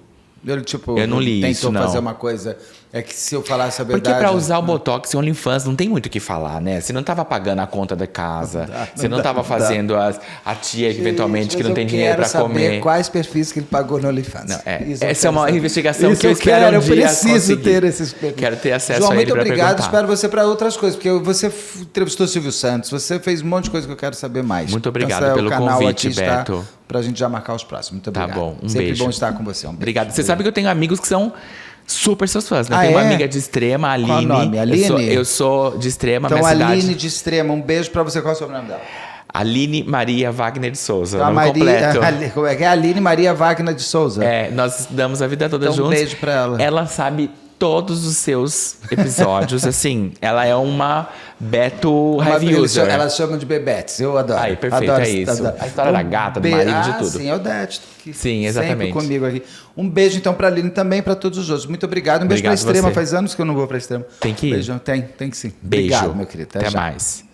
Eu não li isso, não. Tentou fazer uma coisa... É que se eu falasse a verdade... Porque para usar o Botox e o OnlyFans não tem muito o que falar, né? Você não estava pagando a conta da casa. Você não estava fazendo a tia, eventualmente, que não tem dinheiro para comer. Eu quero saber quais perfis que ele pagou no OnlyFans. Não, essa é uma investigação que eu espero um dia preciso ter esses perfis. Quero ter acesso João, a ele para muito obrigado. perguntar. Espero você para outras coisas, porque você entrevistou Silvio Santos, você fez um monte de coisa que eu quero saber mais. Muito obrigado pelo convite, Beto. Para a gente já marcar os próximos. Muito obrigado. Tá bom, Sempre beijo. bom estar com você. Um beijo. Obrigado. Você sabe que eu tenho amigos que são Super seus fãs, né? Ah, Tem uma é? amiga de Extrema, a Aline. Qual o nome? Aline? Eu sou de Extrema, Então, minha Aline cidade. de Extrema, um beijo pra você. Qual é o sobrenome dela? Aline Maria Wagner de Souza, Então, o nome completo. Como é que é? Aline Maria Wagner de Souza. É, nós damos a vida toda Então, um juntos. beijo pra ela. Ela sabe todos os seus episódios, assim. Ela é uma Beto Heavy User. Elas chamam de Bebetes, eu adoro. Aí, perfeito, adoro, é isso. adoro. A história da gata, do marido, de tudo. Sim, é o Det. Que Sim, exatamente. Sempre comigo aqui. Um beijo, então, pra Aline também, pra todos os outros. Muito obrigado. Um beijo pra Obrigado Extrema. você. Faz anos que eu não vou pra Extrema. Tem que ir. Beijão. Tem que sim. Beijo. Obrigado, meu querido. Até já. mais.